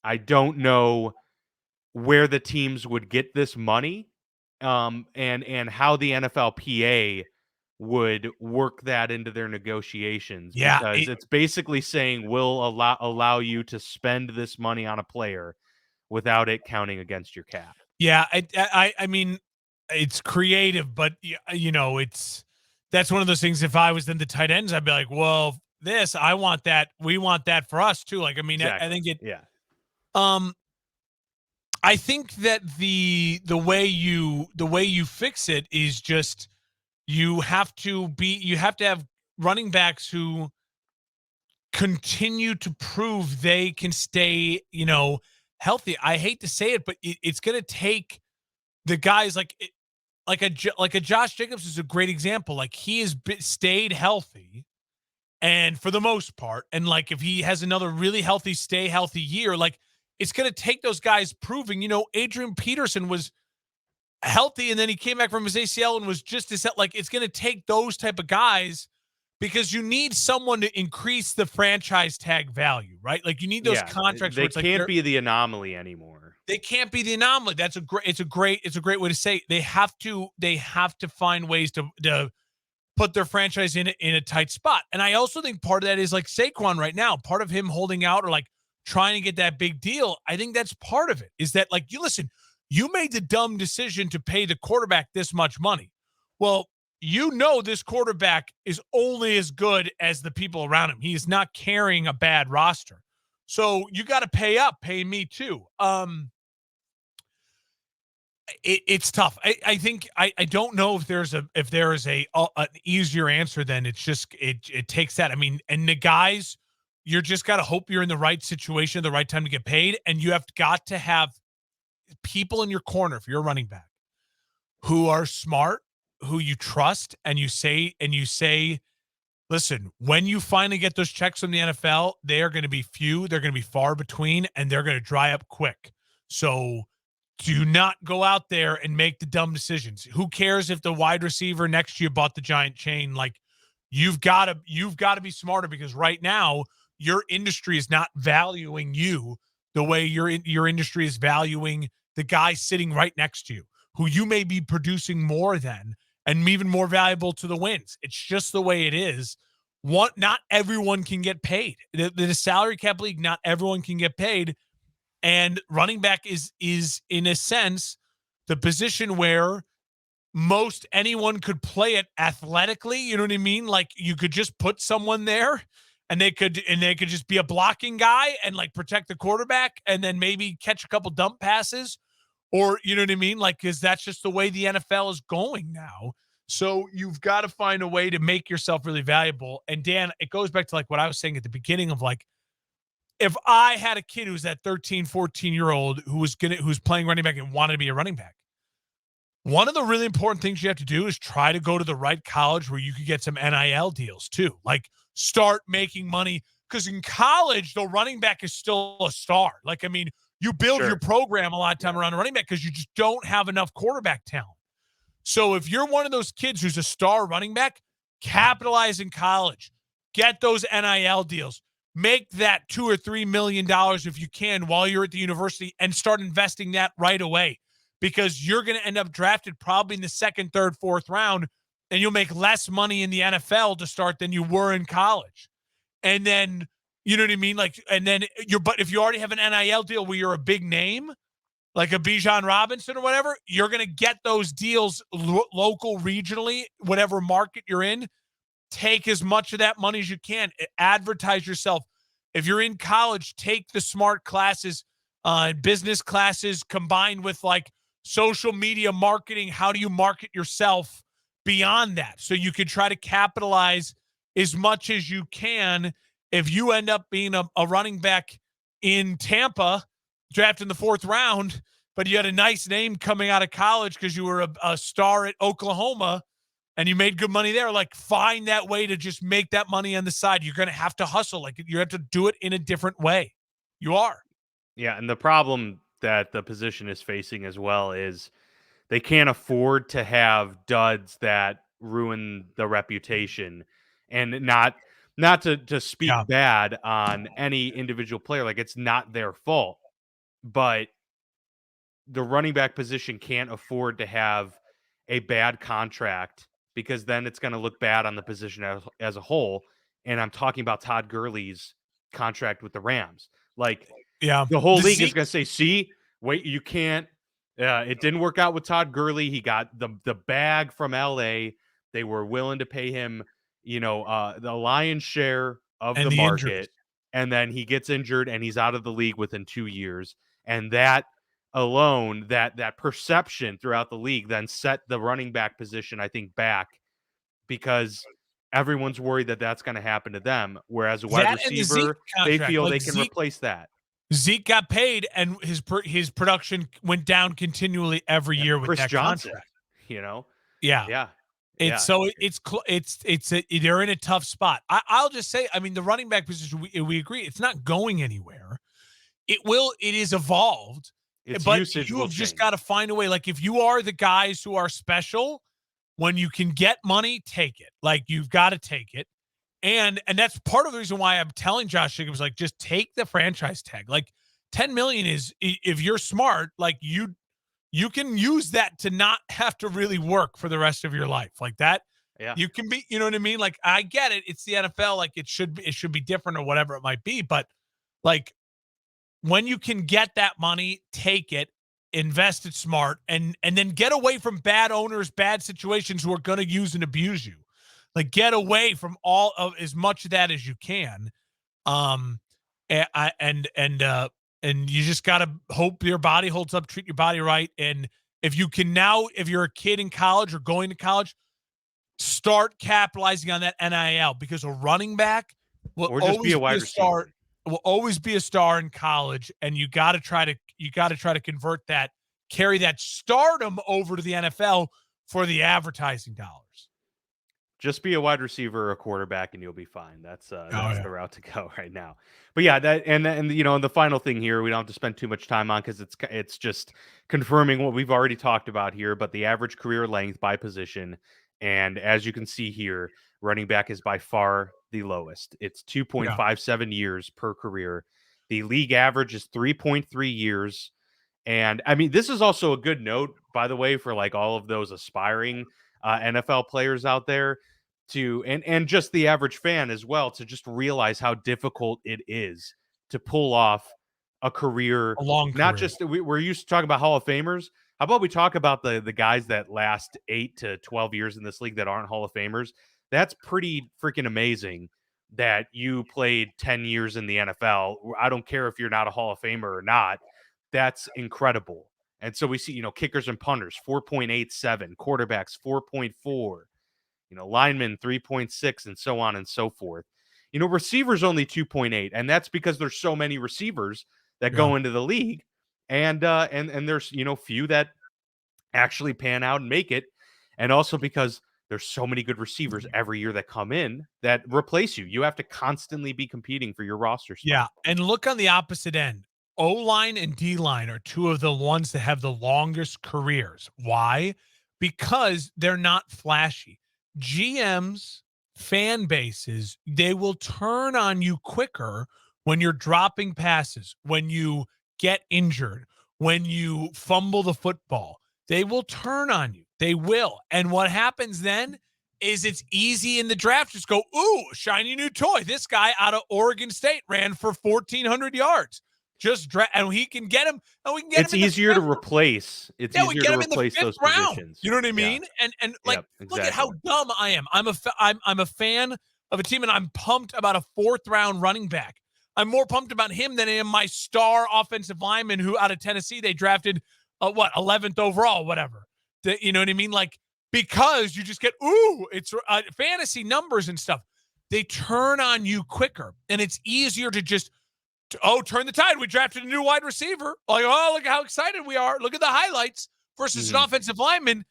I don't know where the teams would get this money, and how the NFLPA would work that into their negotiations, Yeah. because it's basically saying we'll allow you to spend this money on a player without it counting against your cap. Yeah, I mean, it's creative, but it's that's one of those things. If I was in the tight ends, I'd be like, well, this I want that. We want that for us too. Like, I mean, I Exactly. think it. Yeah. Um, I think that the way you fix it is just you have to have running backs who continue to prove they can stay, healthy. I hate to say it, but it's going to take the guys like a Josh Jacobs is a great example. Like he has stayed healthy, and for the most part, and like if he has another really healthy, stay healthy year, like it's going to take those guys proving. Adrian Peterson was healthy, and then he came back from his ACL and was just as like it's going to take those type of guys because you need someone to increase the franchise tag value, right? Like you need those Yeah. contracts where They it's like can't be the anomaly anymore. they can't be the anomaly. That's a great way to say it. They have to find ways to put their franchise in a tight spot. And I also think part of that is like Saquon right now, part of him holding out or like trying to get that big deal. I think that's part of it is that like you made the dumb decision to pay the quarterback this much money. Well, this quarterback is only as good as the people around him. He is not carrying a bad roster. So you got to pay up, pay me too. It's tough. I think I don't know if there is an easier answer than it's just it takes that. I mean, and the guys, you're just got to hope you're in the right situation at the right time to get paid, and you have got to have people in your corner if you're a running back who are smart, who you trust, and you say, listen, when you finally get those checks from the NFL, they are going to be few, they're going to be far between, and they're going to dry up quick. So do not go out there and make the dumb decisions. Who cares if the wide receiver next to you bought the giant chain? Like you've got to be smarter because right now your industry is not valuing you the way your industry is valuing the guy sitting right next to you, who you may be producing more than and even more valuable to the wins. It's just the way it is. Not everyone can get paid. The salary cap league, not everyone can get paid. And running back is in a sense the position where most anyone could play it athletically. You know what I mean? Like you could just put someone there and they could just be a blocking guy and like protect the quarterback and then maybe catch a couple dump passes or you know what I mean? Like, because that's just the way the NFL is going now. So you've got to find a way to make yourself really valuable. And Dan, it goes back to like what I was saying at the beginning of like if I had a kid who's that 13, 14-year-old who's playing running back and wanted to be a running back, one of the really important things you have to do is try to go to the right college where you could get some NIL deals too. Like start making money because in college, the running back is still a star. Like, I mean, you build your Sure. program a lot of time Yeah. around a running back because you just don't have enough quarterback talent. So if you're one of those kids who's a star running back, capitalize in college, get those NIL deals, make that $2 or $3 million if you can while you're at the university and start investing that right away because you're going to end up drafted probably in the second, third, fourth round, and you'll make less money in the NFL to start than you were in college. And then, you know what I mean? Like, and then but if you already have an NIL deal where you're a big name, like a Bijan Robinson or whatever, you're going to get those deals local, regionally, whatever market you're in. Take as much of that money as you can. Advertise yourself. If you're in college, take the smart classes, business classes combined with like social media marketing. How do you market yourself beyond that? So you can try to capitalize as much as you can. If you end up being a running back in Tampa, drafted in the fourth round, but you had a nice name coming out of college because you were a star at Oklahoma and you made good money there, like find that way to just make that money on the side. You're going to have to hustle. Like you have to do it in a different way. You are. Yeah, and the problem that the position is facing as well is they can't afford to have duds that ruin the reputation, and not to Yeah. speak bad on any individual player, like it's not their fault, but the running back position can't afford to have a bad contract because then it's going to look bad on the position as a whole. And I'm talking about Todd Gurley's contract with the Rams. Like Yeah. the whole The league is Zeke going to say, "See, wait, you can't." It didn't work out with Todd Gurley. He got the bag from LA. They were willing to pay him, the lion's share of and the the injuries. market, and then he gets injured and he's out of the league within 2 years. And that alone, that perception throughout the league, then set the running back position, I think, back because everyone's worried that that's going to happen to them. Whereas a wide That and the Zeke receiver, they contract. feel Like they can replace that. Zeke got paid and his production went down continually every Yeah, year with Chris that Johnson, contract. you know? Yeah. Yeah. It's Yeah. so they're in a tough spot. I'll just say, I mean, the running back position, we agree, it's not going anywhere. It is evolved, Its but usage you will have just got to change. find a way. Like if you are the guys who are special, when you can get money, take it. Like you've got to take it. And that's part of the reason why I'm telling Josh Jacobs, like, just take the franchise tag. Like 10 million is, if you're smart, like you can use that to not have to really work for the rest of your life. Like that, Yeah. you can be, you know what I mean? Like I get it. It's the NFL. Like it should be different or whatever it might be. But like when you can get that money, take it, invest it smart, and then get away from bad owners, bad situations who are going to use and abuse you. Like get away from all of as much of that as you can. Um, and you just got to hope your body holds up, treat your body right. And if you can now, if you're a kid in college or going to college, start capitalizing on that NIL because a running back will Or just be always a be a wide star, receiver. will always be a star in college. And you got to try to convert that, carry that stardom over to the NFL for the advertising dollars. Just be a wide receiver or a quarterback and you'll be fine. Oh That's yeah. the route to go right now. But yeah, that and the final thing here we don't have to spend too much time on because it's just confirming what we've already talked about here. But the average career length by position, and as you can see here, running back is by far the lowest. It's Yeah. 2.57 years per career. The league average is 3.3 years. And I mean, this is also a good note, by the way, for like all of those aspiring NFL players out there to and just the average fan as well to just realize how difficult it is to pull off a career. A long Not career. just we're used to talking about Hall of Famers. How about we talk about the guys that last 8 to 12 years in this league that aren't Hall of Famers? That's pretty freaking amazing that you played 10 years in the NFL. I don't care if you're not a Hall of Famer or not. That's incredible. And so we see, kickers and punters 4.87, quarterbacks 4.4, linemen 3.6, and so on and so forth. receivers only 2.8, and that's because there's so many receivers that Yeah. go into the league, and there's few that actually pan out and make it, and also because there's so many good receivers every year that come in that replace you. You have to constantly be competing for your roster spot. Yeah, and look on the opposite end. O-line and D-line are two of the ones that have the longest careers. Why? Because they're not flashy. GMs, fan bases, they will turn on you quicker when you're dropping passes, when you get injured, when you fumble the football. They will turn on you. They will. And what happens then is it's easy in the draft. Just go, ooh, shiny new toy. This guy out of Oregon State ran for 1,400 yards. And we can get him. And we can get It's him in the easier to fifth. replace. It's Yeah, we easier get to him in the replace fifth those round. positions. You know what I Yeah. mean? And like, Yep. look at how Exactly. dumb I am. I'm a fan of a team, and I'm pumped about a fourth round running back. I'm more pumped about him than I am my star offensive lineman who out of Tennessee they drafted 11th overall, whatever. You know what I mean? Like, because you just get it's fantasy numbers and stuff. They turn on you quicker, and it's easier to just turn the tide. We drafted a new wide receiver. Like, look how excited we are. Look at the highlights versus an Mhm. offensive lineman.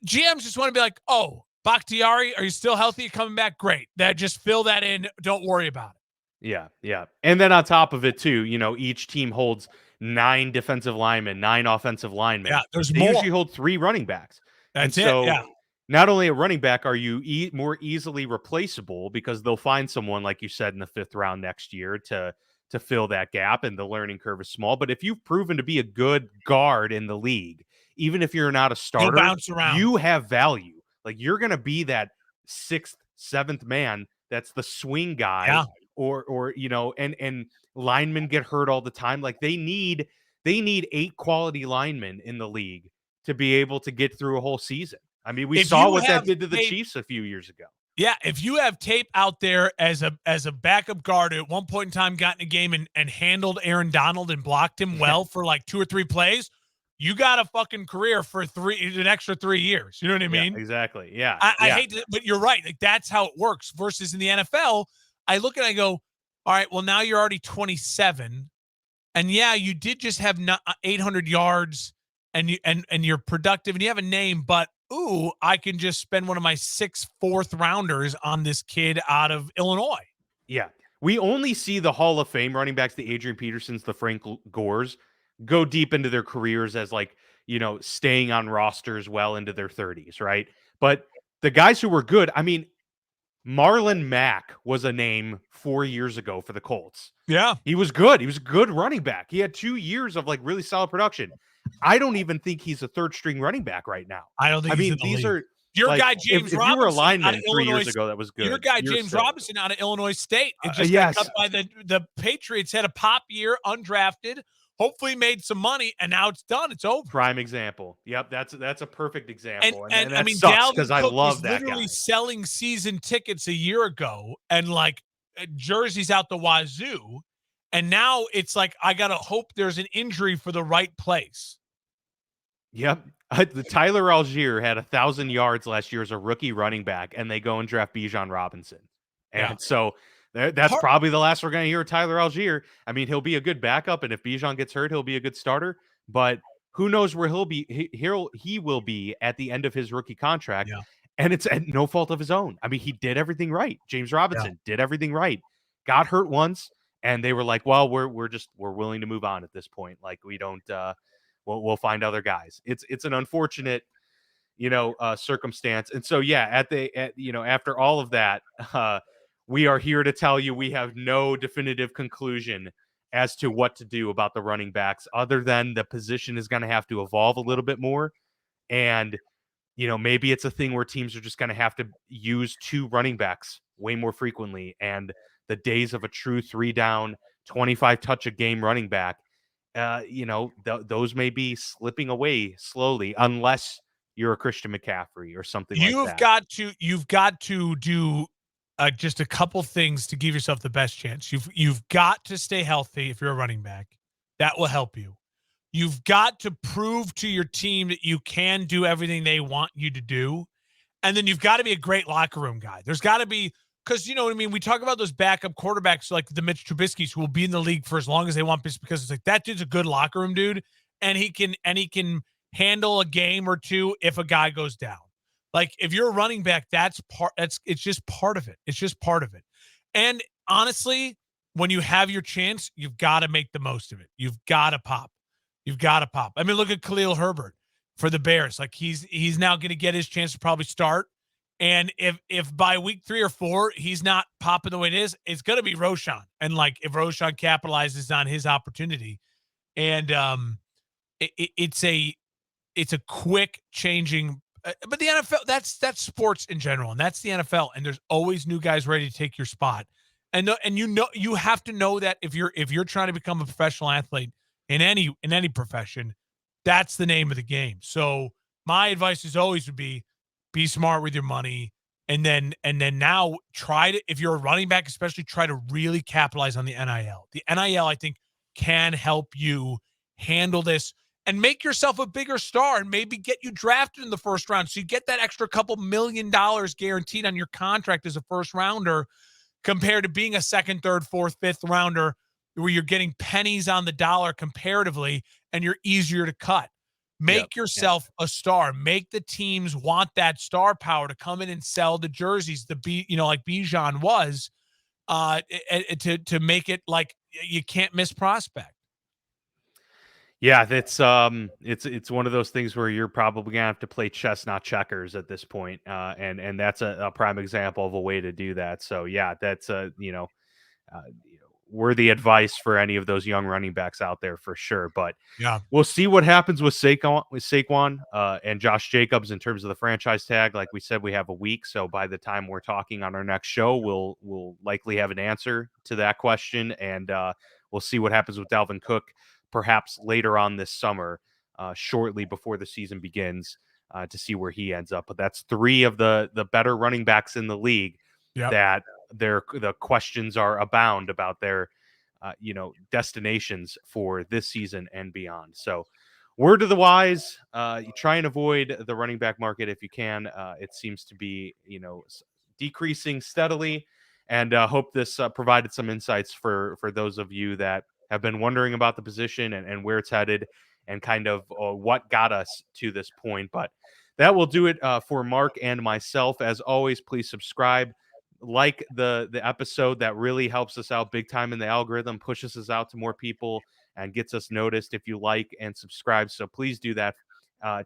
GMs just want to be like, oh, Bakhtiari, are you still healthy? Coming back? Great. That just fill that in. Don't worry about it. Yeah, yeah. And then on top of it too, each team holds 9 defensive linemen, 9 offensive Yeah, linemen. there's They more. usually hold 3 running backs. And That's it. so Yeah. not only a running back are you more easily replaceable because they'll find someone like you said in the 5th round next year to fill that gap and the learning curve is small, but if you've proven to be a good guard in the league, even if you're not a You'll starter, bounce around. you have value. Like you're going to be that 6th, 7th man that's the swing guy Yeah. and linemen get hurt all the time. Like they need 8 quality linemen in the league to be able to get through a whole season. I mean, we If saw you what that have did to the tape, Chiefs a few years ago. yeah, if you have tape out there as a backup guard who at one point in time got in a game and handled Aaron Donald and blocked him well for like 2 or 3 plays, you got a fucking career for an extra 3 years. You know what I Yeah, mean? exactly. Yeah, I yeah, hate to, but you're right. Like that's how it works. Versus in the NFL, I look and I go, all right, well now you're already 27, and yeah, you did just have 800 yards, and you're productive, and you have a name, but I can just spend one of my 6 fourth rounders on this kid out of Illinois. yeah. We only see the Hall of Fame running backs, the Adrian Petersons, the Frank Gores, go deep into their careers as like staying on rosters well into their 30s, right? But the guys who were good, I mean, Marlon Mack was a name 4 years ago for the Colts. Yeah, He was good. He was a good running back. He had 2 years of like really solid production. I don't even think he's a third string running back right now. I don't think I he's in mean, the these league. are Your like guy James if you were a Robinson out of lineman 3 Illinois. years ago that was Your good, guy you're James still Robinson out of Illinois State. It just got yes. cut by the Patriots. Had a pop year, undrafted. Hopefully made some money, and now it's done. It's over. Prime example. Yep, that's a perfect And example. And and I that mean, sucks because Dalvin I Cook was love that literally guy. selling season tickets a year ago, and like jerseys out the wazoo. And now it's like I gotta hope there's an injury for the right place. Yep. The Tyler Algier had 1,000 yards last year as a rookie running back, and they go and draft Bijan Robinson. Yeah. And so that's probably the last we're going to hear of Tyler Algier. I mean, he'll be a good backup, and if Bijan gets hurt, he'll be a good starter. But who knows where he'll be? He will be at the end of his rookie contract, Yeah. and it's at no fault of his own. I mean, he did everything right. James Yeah. Robinson did everything right. Got hurt once, and they were like, "Well, we're willing to move on at this point. Like we don't." We'll find other guys. It's an unfortunate, circumstance. And so yeah, after all of that, we are here to tell you we have no definitive conclusion as to what to do about the running backs, other than the position is going to have to evolve a little bit more. And maybe it's a thing where teams are just going to have to use 2 running backs way more frequently, and the days of a true 3 down, 25 touch a game running back those may be slipping away slowly unless you're a Christian McCaffrey or something like that. You've got to do just a couple things to give yourself the best chance. You've got to stay healthy if you're a running back. That will help you. You've got to prove to your team that you can do everything they want you to do. And then you've got to be a great locker room guy. There's got to be because you know what I mean. We talk about those backup quarterbacks like the Mitch Trubisky's who will be in the league for as long as they want, because it's like that dude's a good locker room dude, and he can handle a game or two if a guy goes down. Like if you're a running back, it's just part of it. It's just part of it. And honestly, when you have your chance, you've got to make the most of it. You've got to pop. You've got to pop. I mean, look at Khalil Herbert for the Bears. Like he's now going to get his chance to probably start. And if by week 3 or 4 he's not popping the way it is, it's going to be Roshan. And like if Roshan capitalizes on his opportunity, and it's a quick changing. But the NFL, that's sports in general, and that's the NFL. And there's always new guys ready to take your spot. And you have to know that if you're trying to become a professional athlete in any profession, that's the name of the game. So my advice is always would be smart with your money, and then now try to, if you're a running back especially, try to really capitalize on the NIL. The NIL, I think, can help you handle this and make yourself a bigger star and maybe get you drafted in the first round. So you get that extra couple $1 million guaranteed on your contract as a first rounder compared to being a second, third, fourth, fifth rounder where you're getting pennies on the dollar comparatively and you're easier to cut. Yep. Make yourself a star. Make the teams want that star power to come in and sell the jerseys, like Bijan was, to make it like you can't miss prospect. Yeah, it's one of those things where you're probably gonna have to play chess, not checkers, at this point, and that's a prime example of a way to do that. So yeah, that's worthy advice for any of those young running backs out there for sure. But Yeah. we'll see what happens with Saquon and Josh Jacobs in terms of the franchise tag. Like we said, we have a week, so by the time we're talking on our next show, we'll likely have an answer to that question, and we'll see what happens with Dalvin Cook, perhaps later on this summer, shortly before the season begins, to see where he ends up. But that's three of the better running backs in the league Yep. that the questions are abound about their destinations for this season and beyond. So word to the wise, you try and avoid the running back market if you can. It seems to be decreasing steadily, and hope this provided some insights for those of you that have been wondering about the position and where it's headed, and kind of what got us to this point. But that will do it for Mark and myself. As always, please subscribe, like the episode. That really helps us out big time in the algorithm, pushes us out to more people, and gets us noticed if you like and subscribe. So please do that.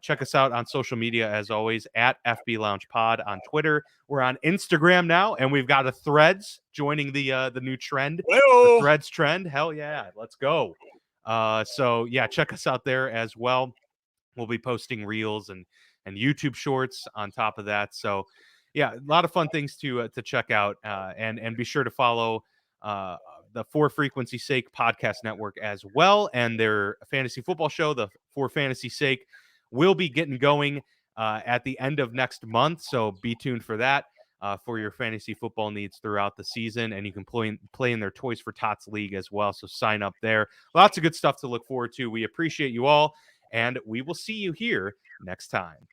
Check us out on social media, as always, at FB Lounge Pod on Twitter. We're on Instagram now, and we've got a Threads joining the new trend, the Threads trend. Hell yeah, let's go. So yeah, check us out there as well. We'll be posting reels and YouTube shorts on top of that. So yeah, a lot of fun things to check out, and be sure to follow the For Frequency Sake podcast network as well, and their fantasy football show, the For Fantasy Sake, will be getting going at the end of next month. So be tuned for that. For your fantasy football needs throughout the season, and you can play in their Toys for Tots league as well. So sign up there. Lots of good stuff to look forward to. We appreciate you all, and we will see you here next time.